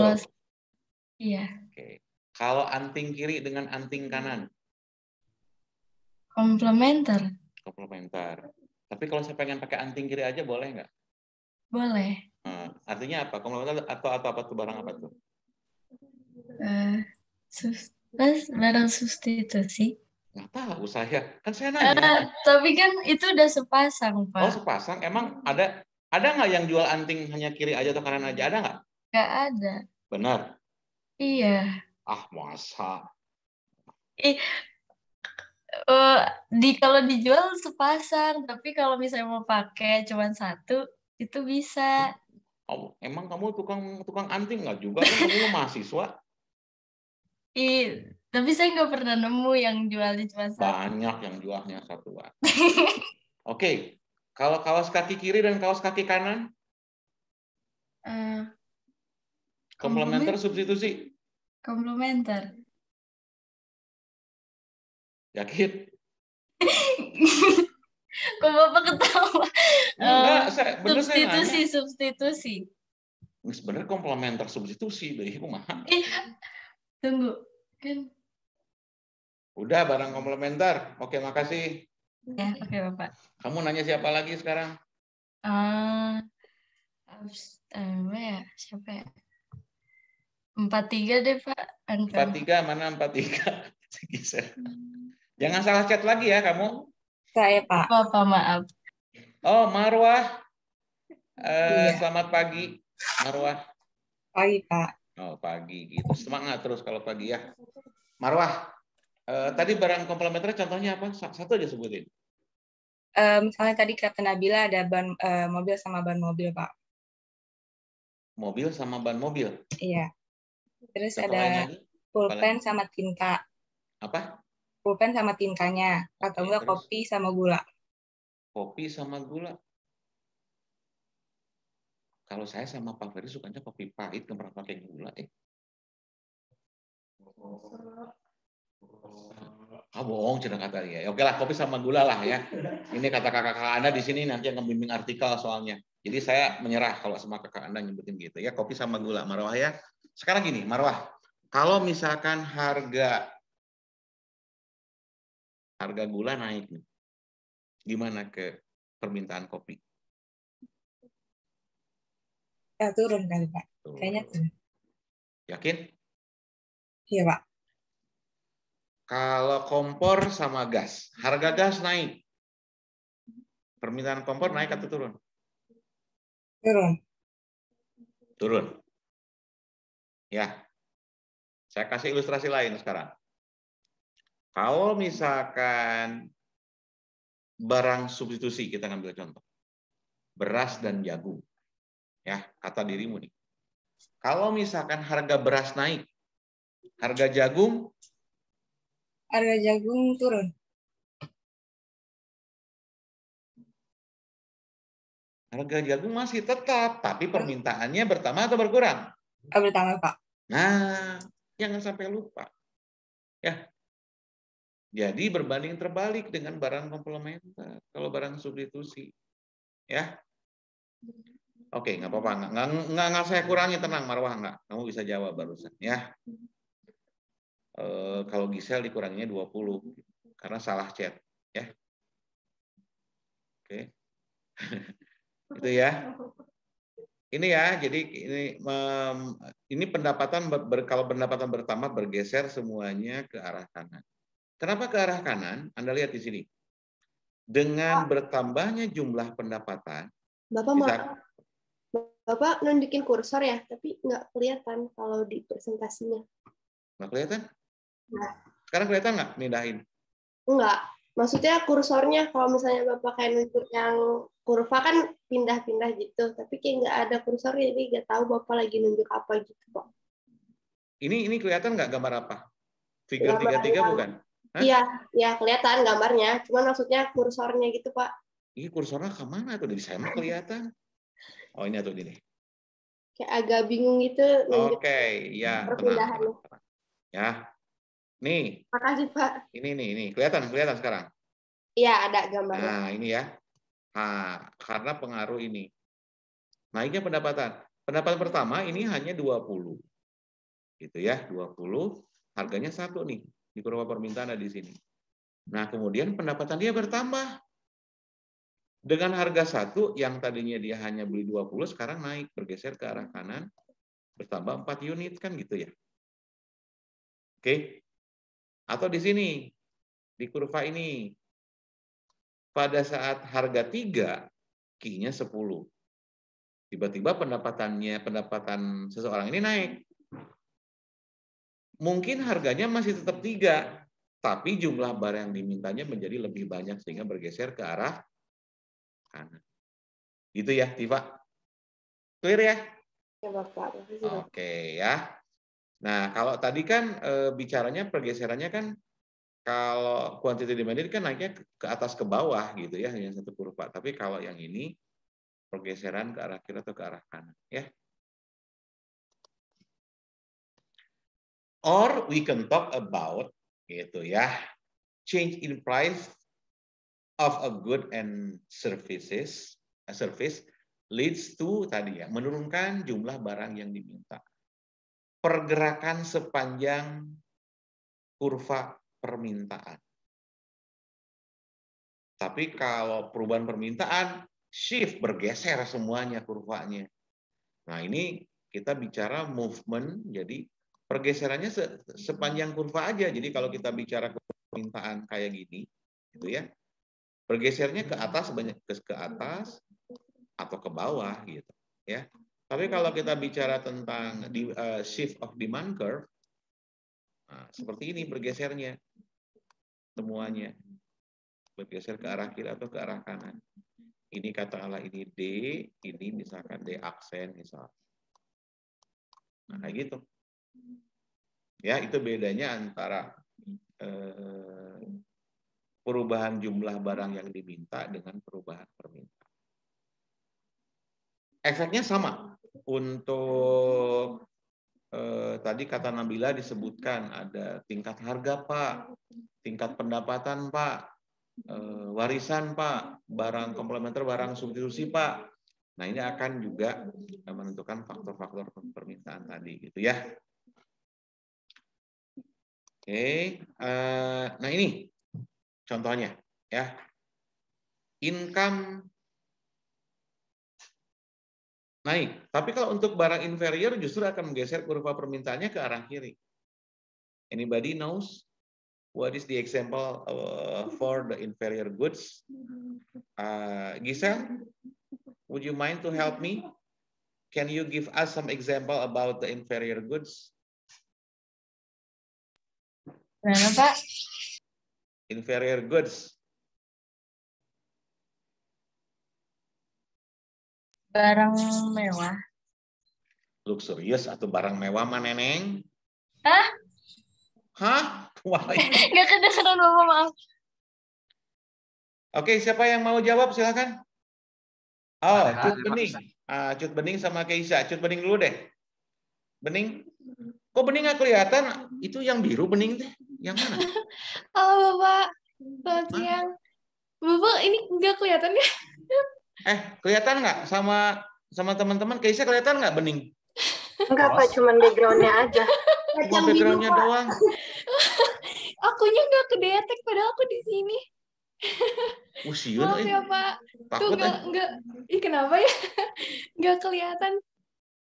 Iya. Oke. Kalau anting kiri dengan anting kanan? Komplementer. Komplementer. Tapi kalau saya pengen pakai anting kiri aja boleh nggak? Boleh. Artinya apa? Komplementer atau apa tuh, barang apa tuh? Barang substitusi. Nggak tahu saya. Kan saya nanya. Tapi kan itu udah sepasang, Pak. Oh, sepasang. Emang ada nggak yang jual anting hanya kiri aja atau kanan aja? Ada nggak? Nggak ada. Benar? Iya. Ah, masa? Kalau dijual sepasang, tapi kalau misalnya mau pakai cuma satu, itu bisa. Oh, emang kamu tukang anting nggak juga kan? Kamu mahasiswa? Tapi saya nggak pernah nemu yang jualnya cuma satu. Banyak yang jualnya satuan. Oke, kalau kaos kaki kiri dan kaos kaki kanan? Komplementer substitusi? Komplementer. Yakin? Kok Bapak ketawa? Enggak, Substitusi. Sebenarnya komplementer substitusi, dari kumaha. Tunggu, kan? Udah barang komplementer. Oke, makasih. Ya, oke Bapak. Kamu nanya siapa lagi sekarang? Siapa ya? 43 deh Pak. 43, mana 43? Jangan salah chat lagi ya kamu. Saya Pak. Bapak maaf. Oh, Marwah. Selamat pagi, Marwah. Pagi, Pak. Oh, pagi gitu. Semangat terus kalau pagi ya. Marwah, tadi barang komplementer contohnya apa? Satu aja sebutin. Misalnya tadi kata Nabila ada ban mobil sama ban mobil, Pak. Mobil sama ban mobil? Iya. Terus Contoh ada pulpen sama tinta. Apa? Pulpen sama tintanya. Atau enggak kopi sama gula. Kopi sama gula. Kalau saya sama Pak Ferry sukanya kopi pahit, nggak pernah pakai gula. Bohong cina kata dia. Oke lah, kopi sama gula lah ya. Ini kata kakak-kakak Anda di sini nanti yang membimbing artikel soalnya. Jadi saya menyerah kalau sama kakak Anda nyebutin gitu ya, kopi sama gula, Marwah ya. Sekarang gini, Marwah, kalau misalkan harga gula naik nih, gimana ke permintaan kopi? Ya, turun kali, Pak. Kayaknya turun. Yakin? Iya, Pak. Kalau kompor sama gas, harga gas naik. Permintaan kompor naik atau turun? Turun. Turun. Ya. Saya kasih ilustrasi lain sekarang. Kalau misalkan barang substitusi, kita ngambil contoh. Beras dan jagung. Ya, kata dirimu nih. Kalau misalkan harga beras naik, harga jagung? Harga jagung turun. Harga jagung masih tetap, tapi permintaannya bertambah atau berkurang? Bertambah, Pak. Nah, jangan sampai lupa. Ya. Jadi berbanding terbalik dengan barang komplementer. Kalau barang substitusi. Ya. Oke, nggak apa-apa. Nggak saya kurangi, tenang Marwah. Nggak. Kamu bisa jawab barusan. Ya. Kalau Gisel dikuranginya 20. Karena salah chat. Ya. Oke. Itu ya. Ini ya, jadi ini pendapatan kalau pendapatan bertambah bergeser semuanya ke arah kanan. Kenapa ke arah kanan? Anda lihat di sini. Dengan bertambahnya jumlah pendapatan, Bapak nunjukin kursor ya, tapi nggak kelihatan kalau di presentasinya. Nggak kelihatan? Nah. Sekarang kelihatan nggak mindahin? Enggak. Maksudnya kursornya kalau misalnya Bapak kayak nunjuk yang kurva kan pindah-pindah gitu, tapi kayak nggak ada kursornya, jadi nggak tahu Bapak lagi nunjuk apa gitu, Pak. Ini kelihatan nggak gambar apa? Figure 33 bukan? Iya, ya kelihatan gambarnya. Cuman maksudnya kursornya gitu, Pak. Ini kursornya kemana tuh? Dari saya mah kelihatan. Oh, ini atau ini. Kayak agak bingung gitu. Oke, ya. Tenang. Ya. Nih. Makasih, Pak. Ini. Kelihatan sekarang? Iya, ada gambarnya. Nah, ini ya. Nah, karena pengaruh ini. Naiknya pendapatan. Pendapatan pertama ini hanya 20. Gitu ya, 20. Harganya 1 nih. Di kurva permintaan ada di sini. Nah, kemudian pendapatan dia bertambah. Dengan harga 1 yang tadinya dia hanya beli 20, sekarang naik, bergeser ke arah kanan, bertambah 4 unit, kan gitu ya. Oke. Atau di sini, di kurva ini, pada saat harga 3, Q-nya 10. Tiba-tiba pendapatan seseorang ini naik. Mungkin harganya masih tetap 3, tapi jumlah barang yang dimintanya menjadi lebih banyak sehingga bergeser ke arah kanan. Gitu ya, Tifa? Clear ya? Ya, Bapak. Makasih, Bapak. Oke ya. Nah, kalau tadi kan bicaranya pergeserannya kan kalau quantity demanded kan naiknya ke atas ke bawah gitu ya, yang satu kurva. Tapi kalau yang ini pergeseran ke arah kiri atau ke arah kanan ya. Or we can talk about gitu ya, change in price of a good and service leads to tadi ya, menurunkan jumlah barang yang diminta. Pergerakan sepanjang kurva permintaan. Tapi kalau perubahan permintaan, shift, bergeser semuanya kurvanya. Nah, ini kita bicara movement, jadi pergeserannya sepanjang kurva aja. Jadi kalau kita bicara permintaan kayak gini, gitu ya, bergesernya ke atas banyak ke atas atau ke bawah gitu ya. Tapi kalau kita bicara tentang shift of demand curve, nah, seperti ini bergesernya semuanya, bergeser ke arah kiri atau ke arah kanan. Ini katakanlah ini D, ini misalkan D aksen misal. Nah, kayak gitu. Ya, itu bedanya antara perubahan jumlah barang yang diminta dengan perubahan permintaan. Efeknya sama. Untuk tadi kata Nabila disebutkan ada tingkat harga, Pak, tingkat pendapatan, Pak, warisan, Pak, barang komplementer, barang substitusi, Pak. Nah, ini akan juga menentukan faktor-faktor permintaan tadi, gitu ya. Oke, nah ini contohnya, ya. Income naik, tapi kalau untuk barang inferior justru akan menggeser kurva permintaannya ke arah kiri. Anybody knows what is the example for the inferior goods? Giselle, would you mind to help me? Can you give us some example about the inferior goods? Gimana, Pak? Inferior goods. Barang mewah. Luxurious atau barang mewah mana, Neng? Hah? Hah? Wah, Nggak kedengeran, Bapak, maaf. Oke, siapa yang mau jawab silakan. Oh, Cut Bening. Cut Bening sama Keisha. Cut Bening dulu deh. Bening. Kok Bening nggak kelihatan? Itu yang biru Bening teh. Yang mana? Halo Bapak, selamat siang. Bapak ini nggak kelihatan ya? Kelihatan nggak sama teman-teman? Keisha kelihatan nggak Bening? Enggak, Pak, cuman background-nya aja. Cuma background-nya doang. Akunya nggak kedetek, padahal aku di sini. Maaf ya Pak. Tuh nggak. Ih, kenapa ya? Nggak kelihatan.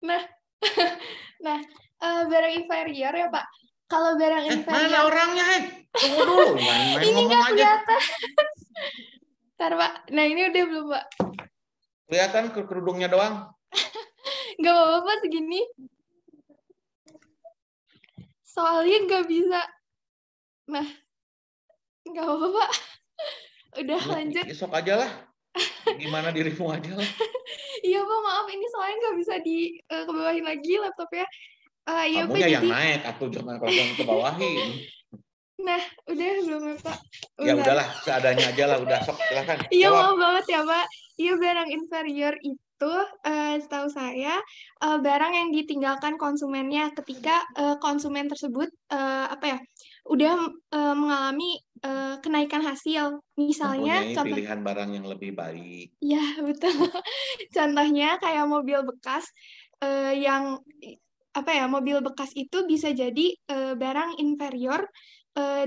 Nah, barang inferior ya Pak. Kalau barang inferior. Mana orangnya, Tunggu dulu. Main ini ngomong nggak aja. Kelihatan. Ntar Pak. Nah, ini udah belum Pak? Kelihatan kerudungnya doang. Nggak apa-apa Pak, segini. Soalnya nggak bisa. Nah, nggak apa-apa Pak. Udah lanjut. Besok aja lah. Gimana dirimu aja lah. Iya Pak, maaf. Ini soalnya nggak bisa kebawahin lagi laptopnya. Iya Pak, Kamunya yang jadi... naik, atau jangan kalau ke bawahin. Nah, udah belum ya Pak? Ya udahlah, seadanya aja lah. Udah, sok silakan. Iya, maaf banget ya Pak. Iya, barang inferior itu setahu saya barang yang ditinggalkan konsumennya ketika konsumen tersebut udah mengalami kenaikan hasil. Misalnya pilihan barang yang lebih baik. Iya, betul. Contohnya kayak mobil bekas mobil bekas itu bisa jadi barang inferior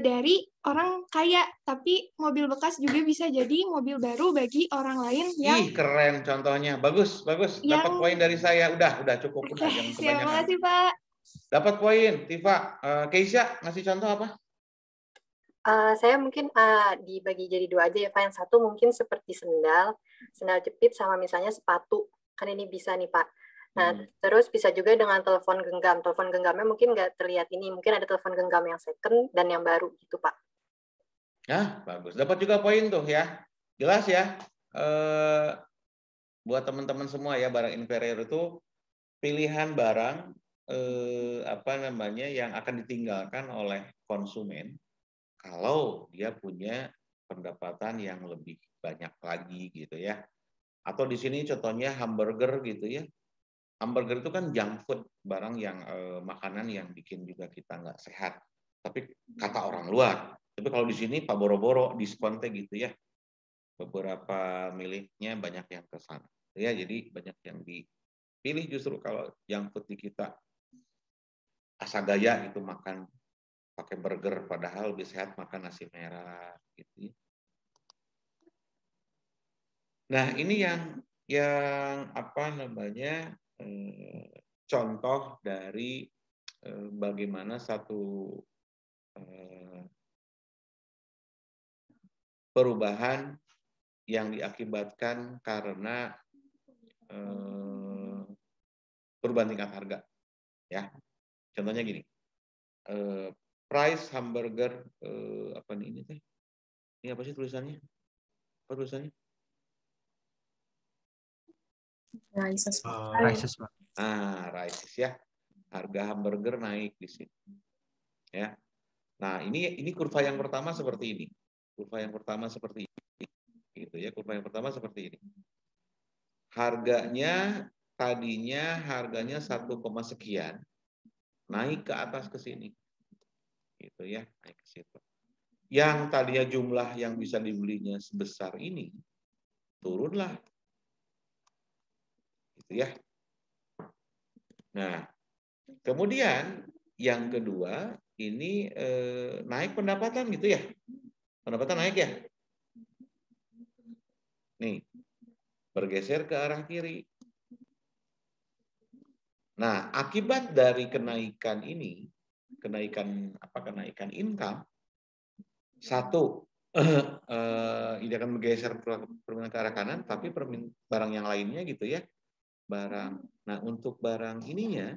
dari orang kaya, tapi mobil bekas juga bisa jadi mobil baru bagi orang lain yang Ih, keren contohnya. Bagus, bagus. Dapat poin dari saya. Udah cukup. Udah, jangan Siap, kebanyakan. makasih Pak. Dapat poin, Tifa. Keisha, ngasih contoh apa? Saya mungkin dibagi jadi 2 aja ya, Pak. Yang satu mungkin seperti sendal jepit sama misalnya sepatu. Kan ini bisa nih, Pak. Nah, terus bisa juga dengan telepon genggam. Telepon genggamnya mungkin nggak terlihat ini. Mungkin ada telepon genggam yang second dan yang baru gitu, Pak. Nah, bagus. Dapat juga poin tuh ya. Jelas ya. Buat teman-teman semua ya, barang inferior itu pilihan barang yang akan ditinggalkan oleh konsumen kalau dia punya pendapatan yang lebih banyak lagi gitu ya. Atau di sini contohnya hamburger gitu ya. Hamburger itu kan junk food, barang yang makanan yang bikin juga kita nggak sehat. Tapi kata orang luar. Tapi kalau di sini Pak boro-boro diskonnya gitu ya. Beberapa miliknya banyak yang ke sana. Ya, jadi banyak yang dipilih justru kalau junk food di kita. Asa gaya itu makan pakai burger, padahal lebih sehat makan nasi merah gitu. Nah, ini yang contoh dari bagaimana satu perubahan yang diakibatkan karena perubahan tingkat harga. Ya, contohnya gini, price hamburger ini teh? Ini apa sih tulisannya? Apa tulisannya? Rises. Rises, Pak. Rises ya. Harga hamburger naik di sini. Ya. Nah, ini kurva yang pertama seperti ini. Kurva yang pertama seperti ini. Gitu ya, kurva yang pertama seperti ini. Harganya tadinya 1, sekian, naik ke atas ke sini. Gitu ya, naik ke situ. Yang tadinya jumlah yang bisa dibelinya sebesar ini, turunlah. Gitu ya. Nah, kemudian yang kedua, ini naik pendapatan gitu ya. Pendapatan naik ya. Nih, bergeser ke arah kiri. Nah, akibat dari kenaikan ini, kenaikan income, satu, ini akan bergeser permintaan ke arah kanan, tapi barang yang lainnya gitu ya, Nah, untuk barang ininya,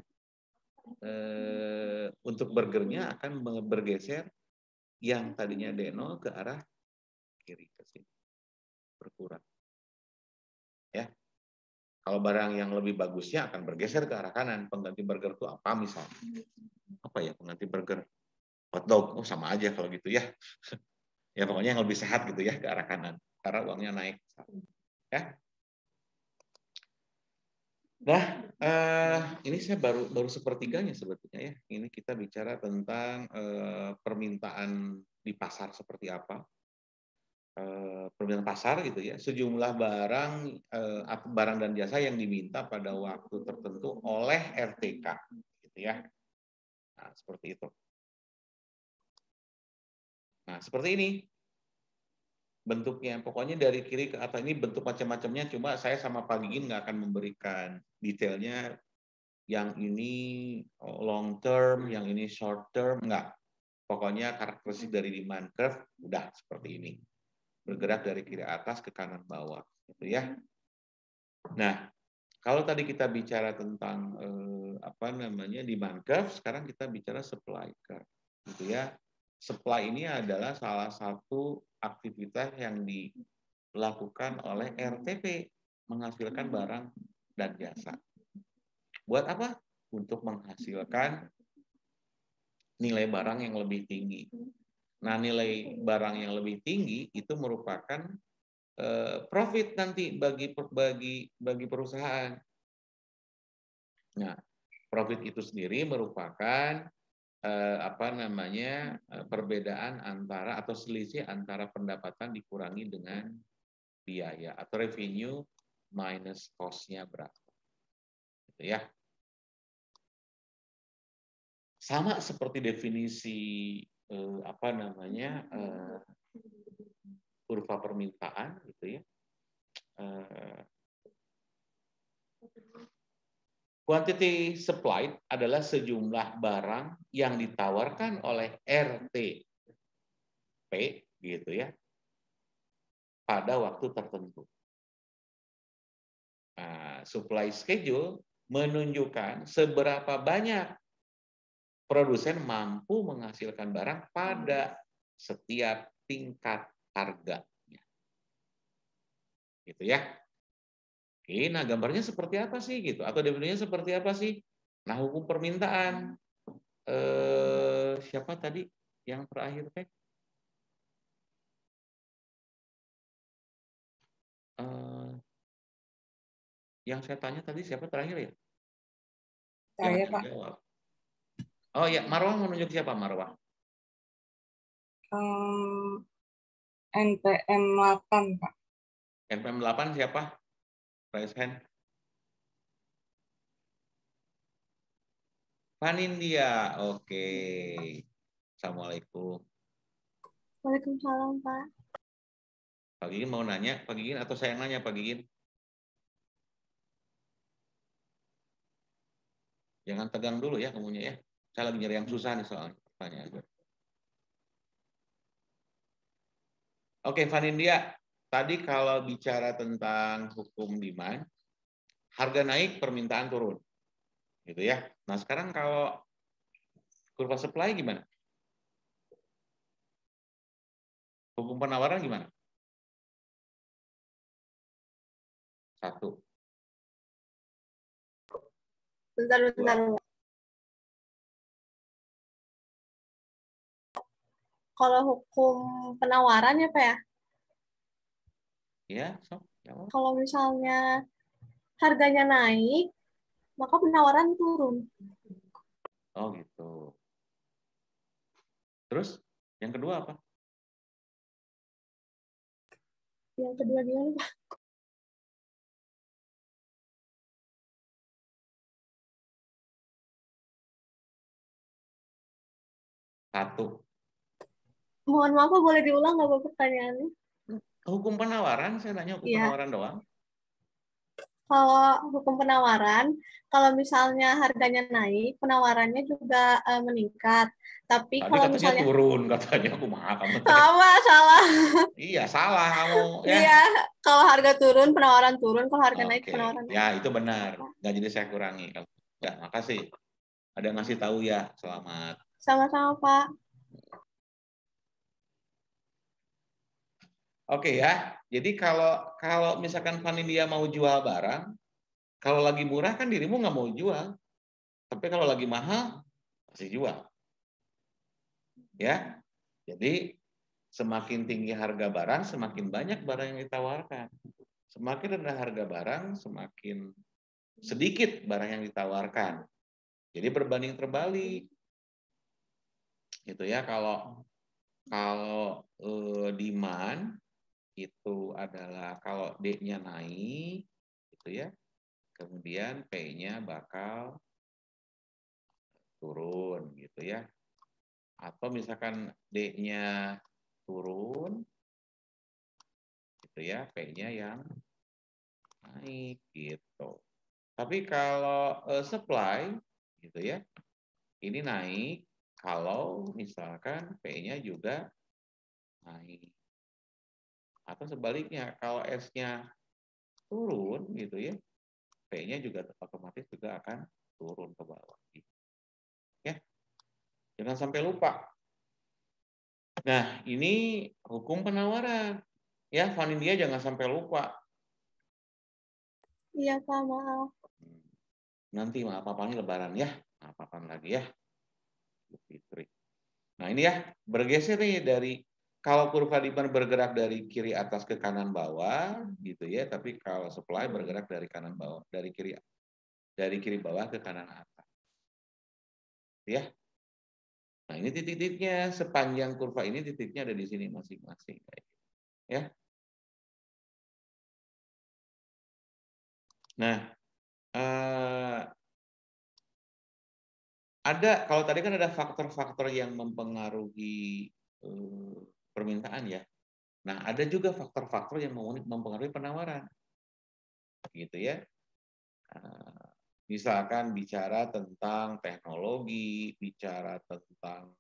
untuk burgernya akan bergeser yang tadinya D0 ke arah kiri ke sini, berkurang. Ya. Kalau barang yang lebih bagusnya akan bergeser ke arah kanan. Pengganti burger itu apa misalnya? Apa ya pengganti burger? Hotdog. Oh, sama aja kalau gitu ya. Ya pokoknya yang lebih sehat gitu ya ke arah kanan. Karena uangnya naik. Ya. Nah, ini saya baru sepertiganya sebetulnya ya. Ini kita bicara tentang permintaan di pasar seperti apa. Permintaan pasar gitu ya, sejumlah barang dan jasa yang diminta pada waktu tertentu oleh RTK gitu ya. Nah, seperti itu. Nah, seperti ini bentuknya. Pokoknya dari kiri ke atas ini bentuk macam-macamnya, cuma saya sama Pak Gigin nggak akan memberikan detailnya. Yang ini long term, yang ini short term, enggak. Pokoknya karakteristik dari demand curve udah seperti ini. Bergerak dari kiri atas ke kanan bawah gitu ya. Nah, kalau tadi kita bicara tentang demand curve, sekarang kita bicara supply curve gitu ya. Supply ini adalah salah satu aktivitas yang dilakukan oleh RTP, menghasilkan barang dan jasa. Buat apa? Untuk menghasilkan nilai barang yang lebih tinggi. Nah, nilai barang yang lebih tinggi itu merupakan profit nanti bagi perusahaan. Nah, profit itu sendiri merupakan perbedaan antara atau selisih antara pendapatan dikurangi dengan biaya atau revenue minus cost-nya berapa. Gitu ya. Sama seperti definisi kurva permintaan gitu ya. Quantity supplied adalah sejumlah barang yang ditawarkan oleh RTP gitu ya pada waktu tertentu. Nah, supply schedule menunjukkan seberapa banyak produsen mampu menghasilkan barang pada setiap tingkat harganya. Gitu ya. Oke, nah gambarnya seperti apa sih gitu? Atau definisinya seperti apa sih? Nah, hukum permintaan siapa tadi yang terakhir teh? Yang saya tanya tadi siapa terakhir ya? Saya, Yang Pak. jawab. Oh ya, Marwah menunjuk siapa Marwah? NPM 8, Pak. NPM 8 siapa? Raise hand. Panindia, oke. Assalamualaikum. Waalaikumsalam, Pak. Pak Gigin mau nanya, Pak Gigin atau saya yang nanya, Pak Gigin? Jangan tegang dulu ya kamunya ya. Saya lagi nyari yang susah nih soalnya pertanyaan. Oke, Panindia. Tadi kalau bicara tentang hukum demand, harga naik, permintaan turun. Gitu ya. Nah, sekarang kalau kurva supply gimana? Hukum penawaran gimana? Satu. Bentar. Kalau hukum penawaran ya, Pak ya? Ya, so. Kalau misalnya harganya naik, maka penawaran turun. Oh gitu. Terus yang kedua apa? Yang kedua gimana, Pak? Satu. Mohon maaf, Pak, boleh diulang nggak, Pak, pertanyaannya? Hukum penawaran, saya nanya hukum penawaran doang. Kalau hukum penawaran, kalau misalnya harganya naik, penawarannya juga meningkat. Tapi Tadi kalau katanya misalnya turun, katanya aku mahal kamu. salah. Iya, salah kamu ya. Iya, kalau harga turun, penawaran turun. Kalau harga naik, penawaran naik. Ya, itu benar. Nggak jadi saya kurangi. Ya, makasih. Ada yang ngasih tahu ya. Selamat. Sama-sama, Pak. Oke ya. Jadi kalau misalkan Panidia mau jual barang, kalau lagi murah kan dirimu nggak mau jual. Tapi kalau lagi mahal, pasti jual. Ya. Jadi semakin tinggi harga barang, semakin banyak barang yang ditawarkan. Semakin rendah harga barang, semakin sedikit barang yang ditawarkan. Jadi berbanding terbalik. Gitu ya, kalau demand itu adalah kalau D-nya naik gitu ya. Kemudian P-nya bakal turun gitu ya. Atau misalkan D-nya turun gitu ya, P-nya yang naik gitu. Tapi kalau supply gitu ya, ini naik kalau misalkan P-nya juga naik. Atau sebaliknya, kalau S-nya turun gitu ya, P-nya juga otomatis juga akan turun ke bawah. Ya, jangan sampai lupa. Nah, ini hukum penawaran. Ya, Vanindia jangan sampai lupa. Iya, Pak, maaf. Nanti maaf-maafan lebaran ya. Maaf-maafan lagi ya. Fitri. Nah, ini ya, bergeser nih dari kalau kurva demand bergerak dari kiri atas ke kanan bawah gitu ya, tapi kalau supply bergerak dari kanan bawah, dari kiri bawah ke kanan atas. Ya. Nah, ini titik-titiknya sepanjang kurva ini titiknya ada di sini masing-masing. Ya. Nah, Ada, kalau tadi kan ada faktor-faktor yang mempengaruhi permintaan ya. Nah, ada juga faktor-faktor yang mempengaruhi penawaran. Gitu ya. Misalkan bicara tentang teknologi, bicara tentang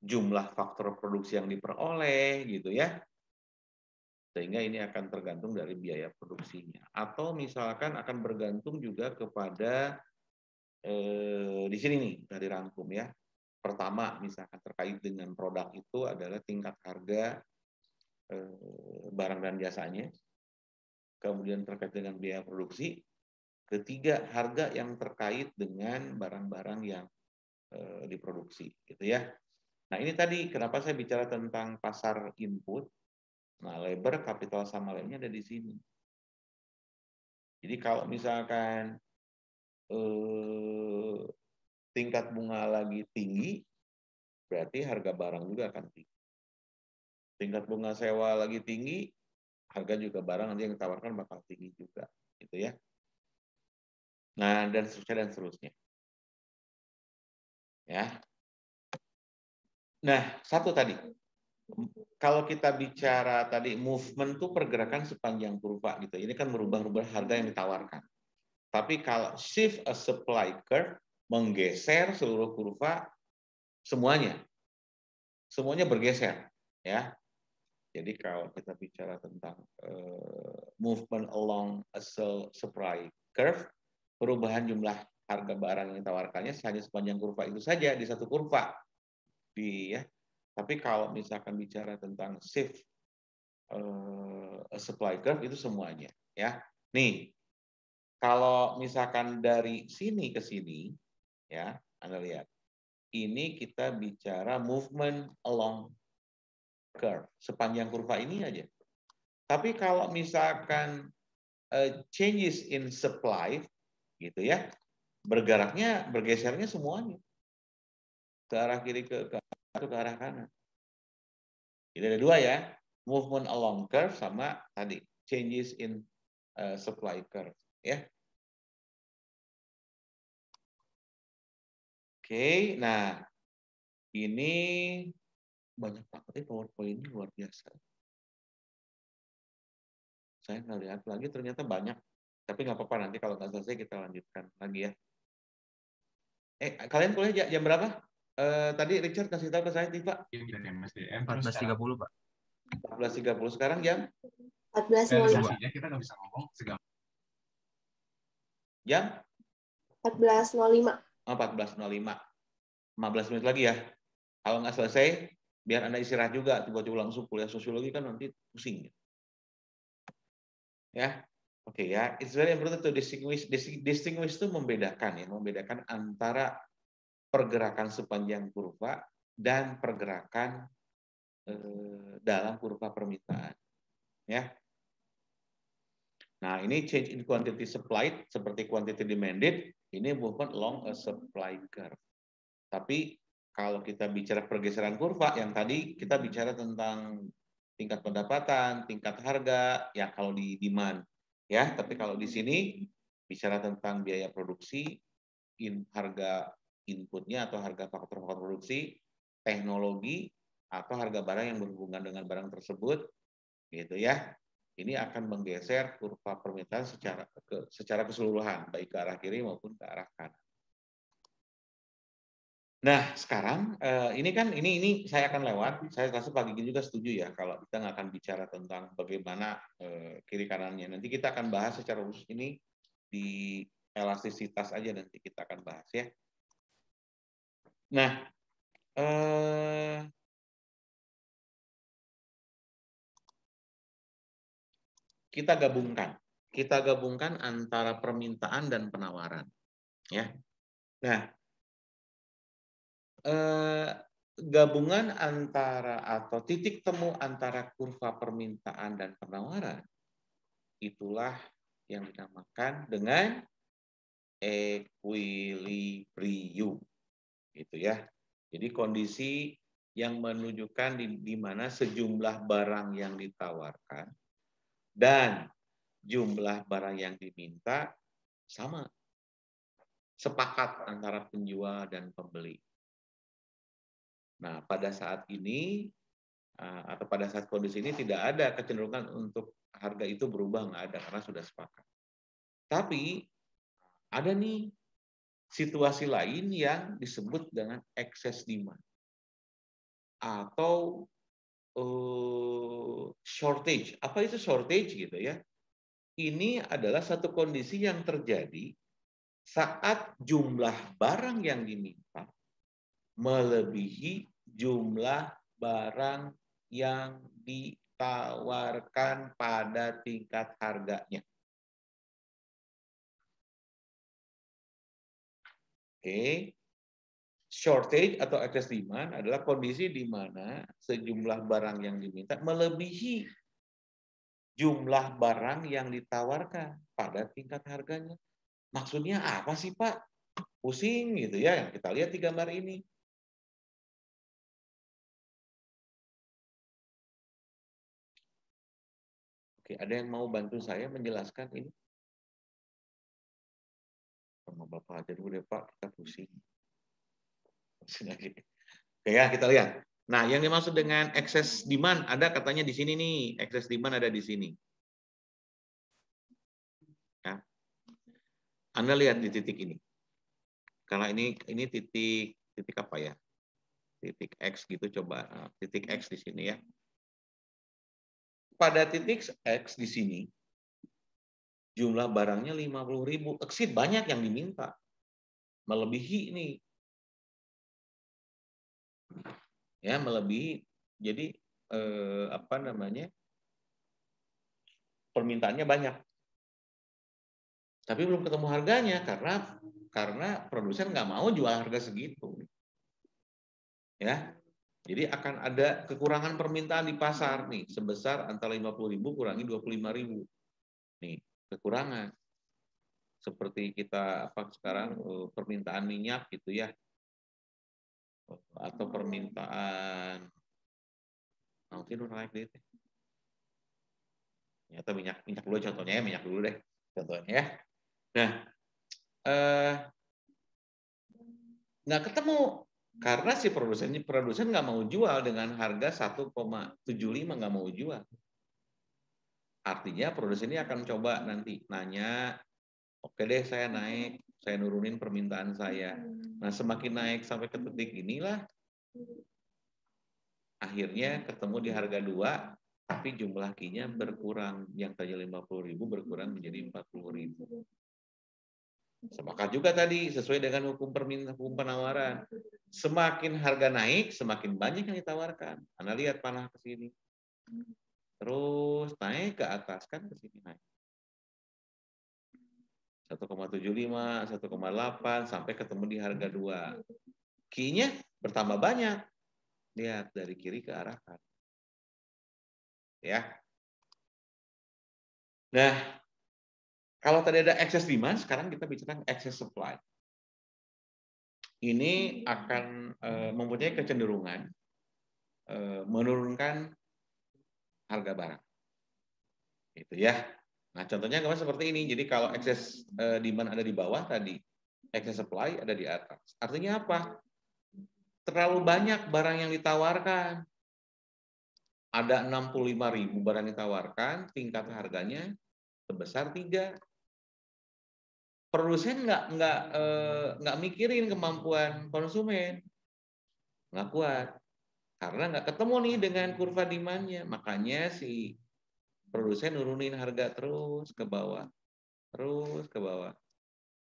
jumlah faktor produksi yang diperoleh gitu ya. Sehingga ini akan tergantung dari biaya produksinya. Atau misalkan akan bergantung juga kepada di sini nih dari rangkum ya. Pertama, misalkan terkait dengan produk itu adalah tingkat harga barang dan jasanya. Kemudian terkait dengan biaya produksi. Ketiga, harga yang terkait dengan barang-barang yang diproduksi, gitu ya. Nah, ini tadi kenapa saya bicara tentang pasar input. Nah, labor, kapital, sama lainnya ada di sini. Jadi kalau misalkan tingkat bunga lagi tinggi, berarti harga barang juga akan tinggi. Tingkat bunga sewa lagi tinggi, harga juga barang nanti yang ditawarkan bakal tinggi juga, gitu ya. Nah, dan seterusnya. Ya. Nah, satu tadi. Kalau kita bicara tadi movement itu pergerakan sepanjang kurva gitu. Ini kan merubah-rubah harga yang ditawarkan. Tapi kalau shift a supply curve, menggeser seluruh kurva semuanya bergeser ya. Jadi kalau kita bicara tentang movement along a supply curve, perubahan jumlah harga barang yang ditawarkannya hanya sepanjang kurva itu saja di satu kurva ya. Tapi kalau misalkan bicara tentang shift a supply curve itu semuanya ya. Nih, kalau misalkan dari sini ke sini ya, Anda lihat. Ini kita bicara movement along curve, sepanjang kurva ini aja. Tapi kalau misalkan changes in supply gitu ya, bergesernya semuanya ke arah kiri ke arah kanan. Jadi ada dua ya, movement along curve sama tadi changes in supply curve ya. Oke, nah ini banyak banget PowerPoint ini luar biasa. Saya nggak lihat lagi, ternyata banyak. Tapi nggak apa-apa, nanti kalau nggak selesai kita lanjutkan lagi ya. Kalian kuliah jam berapa? Tadi Richard kasih tahu ke saya, Pak. 14.30, Pak. 14.30. Sekarang jam? 14.05. Kita nggak bisa ngomong segala. Jam? 14.05. Oh, 14.05. 15 menit lagi ya. Kalau nggak selesai, biar Anda istirahat juga. Tiba-tiba langsung kuliah sosiologi kan nanti pusing. Ya, oke ya. It's very important to distinguish. Distinguish itu membedakan ya, membedakan antara pergerakan sepanjang kurva dan pergerakan dalam kurva permintaan. Ya. Nah, ini change in quantity supplied seperti quantity demanded, ini movement along a supply curve. Tapi kalau kita bicara pergeseran kurva, yang tadi kita bicara tentang tingkat pendapatan, tingkat harga, ya kalau di demand. Ya, tapi kalau di sini bicara tentang biaya produksi, harga inputnya atau harga faktor-faktor produksi, teknologi, atau harga barang yang berhubungan dengan barang tersebut, gitu ya. Ini akan menggeser kurva permintaan secara keseluruhan, baik ke arah kiri maupun ke arah kanan. Nah, sekarang ini saya akan lewat. Saya rasa Pak Gigi juga setuju ya kalau kita nggak akan bicara tentang bagaimana kiri kanannya. Nanti kita akan bahas secara khusus ini di elastisitas aja, nanti kita akan bahas ya. Nah, kita gabungkan antara permintaan dan penawaran, ya. Nah, gabungan antara atau titik temu antara kurva permintaan dan penawaran itulah yang dinamakan dengan equilibrium, gitu ya. Jadi kondisi yang menunjukkan di mana sejumlah barang yang ditawarkan dan jumlah barang yang diminta sama. Sepakat antara penjual dan pembeli. Nah, pada saat ini atau pada saat kondisi ini tidak ada kecenderungan untuk harga itu berubah, nggak ada karena sudah sepakat. Tapi ada nih situasi lain yang disebut dengan excess demand atau shortage. Apa itu shortage gitu ya? Ini adalah satu kondisi yang terjadi saat jumlah barang yang diminta melebihi jumlah barang yang ditawarkan pada tingkat harganya. Oke. Shortage atau excess demand adalah kondisi di mana sejumlah barang yang diminta melebihi jumlah barang yang ditawarkan pada tingkat harganya. Maksudnya apa sih, Pak? Pusing gitu ya. Yang kita lihat di gambar ini. Oke, ada yang mau bantu saya menjelaskan ini? Sama Bapak aja dulu deh, Pak. Kita pusing. Oke ya, kita lihat. Nah, yang dimaksud dengan excess demand ada katanya di sini nih. Excess demand ada di sini. Ya. Anda lihat di titik ini. Karena ini titik apa ya? Titik X gitu, coba titik X di sini ya. Pada titik X di sini, jumlah barangnya 50.000. Exceed banyak yang diminta. Melebihi ini. Ya, melebihi. Jadi apa namanya? Permintaannya banyak. Tapi belum ketemu harganya karena produsen nggak mau jual harga segitu. Ya. Jadi akan ada kekurangan permintaan di pasar nih sebesar antara 50.000 kurangi 25.000. Nih, kekurangan. Seperti kita sekarang permintaan minyak gitu ya. Atau permintaan tidur naik deh. Atau minyak dulu contohnya ya, minyak dulu deh contohnya ya. Nah, nggak ketemu karena si produsen nggak mau jual dengan harga 1,75, nggak mau jual. Artinya produsen ini akan coba nanti nanya, oke deh saya naik, saya nurunin permintaan saya. Nah semakin naik sampai ke titik inilah, akhirnya ketemu di harga 2, tapi jumlah kinya berkurang. Yang tadinya 50.000 berkurang menjadi 40.000. Sepakat juga tadi sesuai dengan hukum penawaran. Semakin harga naik, semakin banyak yang ditawarkan. Anda lihat panah ke sini. Terus naik ke atas kan ke sini naik. 1,75, 1,8 sampai ketemu di harga 2. Key-nya bertambah banyak. Lihat dari kiri ke arah kanan. Ya. Nah, kalau tadi ada excess demand, sekarang kita bicara excess supply. Ini akan mempunyai kecenderungan menurunkan harga barang. Gitu ya. Nah, contohnya gambar seperti ini. Jadi kalau excess demand ada di bawah tadi, excess supply ada di atas. Artinya apa? Terlalu banyak barang yang ditawarkan. Ada 65.000 barang ditawarkan, tingkat harganya sebesar 3. Produsen nggak mikirin kemampuan konsumen, nggak kuat karena nggak ketemu nih dengan kurva demand-nya. Makanya si produsen nurunin harga terus ke bawah, terus ke bawah,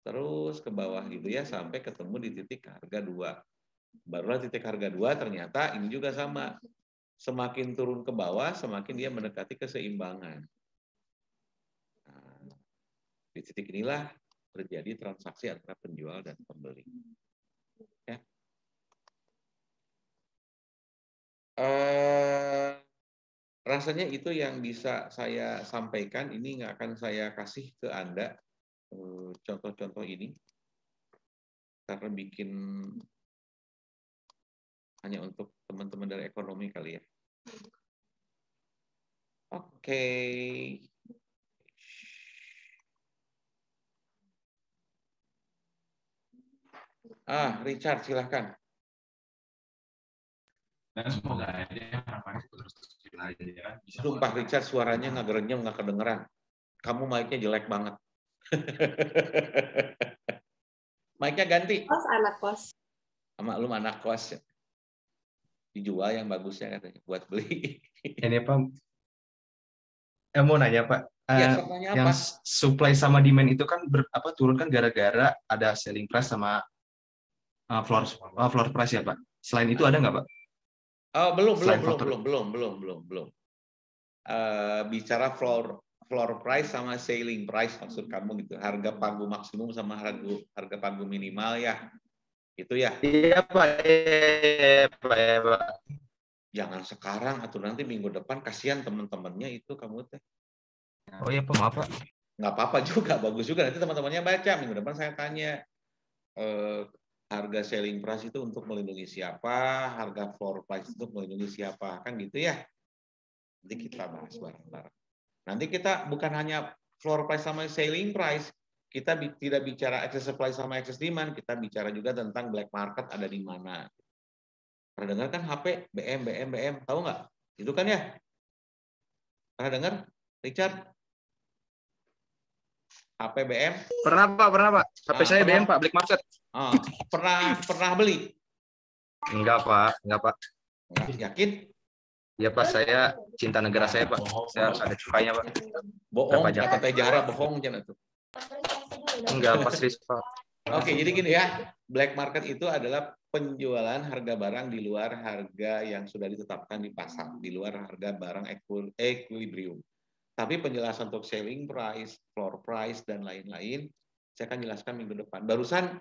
terus ke bawah gitu ya sampai ketemu di titik harga 2. Barulah titik harga 2 ternyata ini juga sama. Semakin turun ke bawah, semakin dia mendekati keseimbangan. Nah, di titik inilah terjadi transaksi antara penjual dan pembeli. Ya. Rasanya itu yang bisa saya sampaikan. Ini nggak akan saya kasih ke Anda contoh-contoh ini karena bikin hanya untuk teman-teman dari ekonomi kali ya. Oke. Richard, silahkan. Dan semoga aja harapannya terus belajar. Sumpah Richard, suaranya nggak gerenyem, nggak kedengeran. Kamu mic-nya jelek banget. Mic-nya ganti. Kos, anak kos. Sama lu anak kos. Dijual yang bagusnya katanya buat beli. Ini Pak, mau nanya Pak, Ya, soalnya yang apa? supply sama demand itu kan turun kan gara-gara ada selling price sama floor price ya Pak. Selain itu ada nggak Pak? Oh, belum. Bicara floor price sama selling price maksud kamu gitu. Harga pagu maksimum sama harga pagu minimal ya. Itu ya. Iya Pak. Jangan sekarang atau nanti minggu depan, kasihan teman-temannya itu kamu teh. Oh iya Pak, maaf Pak. Nggak apa-apa juga, bagus juga. Nanti teman-temannya baca. Minggu depan saya tanya, harga selling price itu untuk melindungi siapa, harga floor price itu untuk melindungi siapa, kan gitu ya. Nanti kita bahas bareng-bareng. Nanti kita bukan hanya floor price sama selling price, kita tidak bicara excess supply sama excess demand, kita bicara juga tentang black market ada di mana. Pernah dengar kan HP, BM, tahu nggak? Itu kan ya? Pernah dengar, Richard? HP BM? Pernah Pak. HP saya BM Pak, black market. Pernah beli? Enggak Pak. Enggak, yakin? Ya Pak, saya cinta negara saya Pak. Saya harus ada cukainya Pak. Bohong, kata Teh Jara bohong jangan tuh. Enggak Pak, serius Pak. Oke, jadi gini ya, black market itu adalah penjualan harga barang di luar harga yang sudah ditetapkan di pasar, di luar harga barang equilibrium. Tapi penjelasan untuk selling price, floor price, dan lain-lain, saya akan jelaskan minggu depan. Barusan,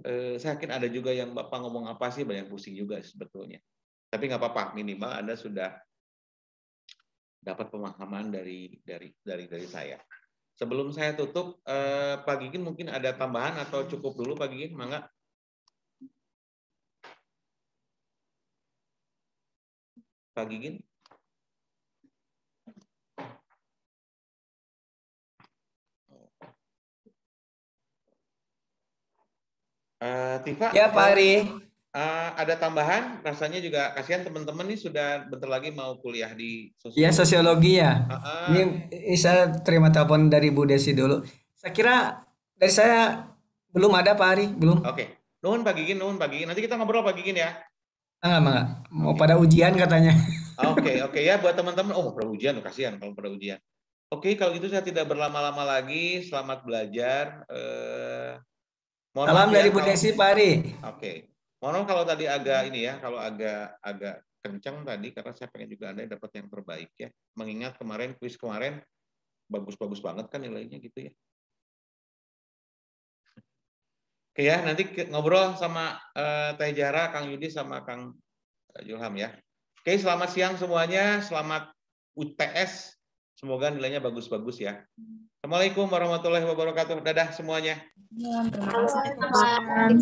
saya yakin ada juga yang Bapak ngomong apa sih, banyak pusing juga sebetulnya. Tapi nggak apa-apa, minimal Anda sudah dapat pemahaman dari saya. Sebelum saya tutup, Pak Gigin mungkin ada tambahan atau cukup dulu Pak Gigin, mangga. Pak Gigin. Tifa. Ya Pak Ari. Ada tambahan, rasanya juga kasihan teman-teman nih sudah bentar lagi mau kuliah di sosiologi. Ya sosiologi ya. Ini saya terima telepon dari Bu Desi dulu. Saya kira dari saya belum ada Pak Ari, belum. Oke. Nuhun Pak Gigin. Nanti kita ngobrol Pak Gigin ya. Enggak. Mau pada ujian katanya. Oke ya buat teman-teman. Oh, pada ujian, kasihan kalau pada ujian. Oke, kalau gitu saya tidak berlama-lama lagi. Selamat belajar. Salam dari Bu Desi Pak Ari. Oke. Mohon kalau tadi agak ini ya, kalau agak kencang tadi karena saya pengen juga Anda dapat yang terbaik ya. Mengingat kemarin kuis kemarin bagus-bagus banget kan nilainya gitu ya. Oke ya, nanti ngobrol sama Teh Jara, Kang Yudi sama Kang Julham ya. Oke, selamat siang semuanya, selamat UTS. Semoga nilainya bagus-bagus ya. Assalamualaikum warahmatullahi wabarakatuh. Dadah semuanya. Terima kasih.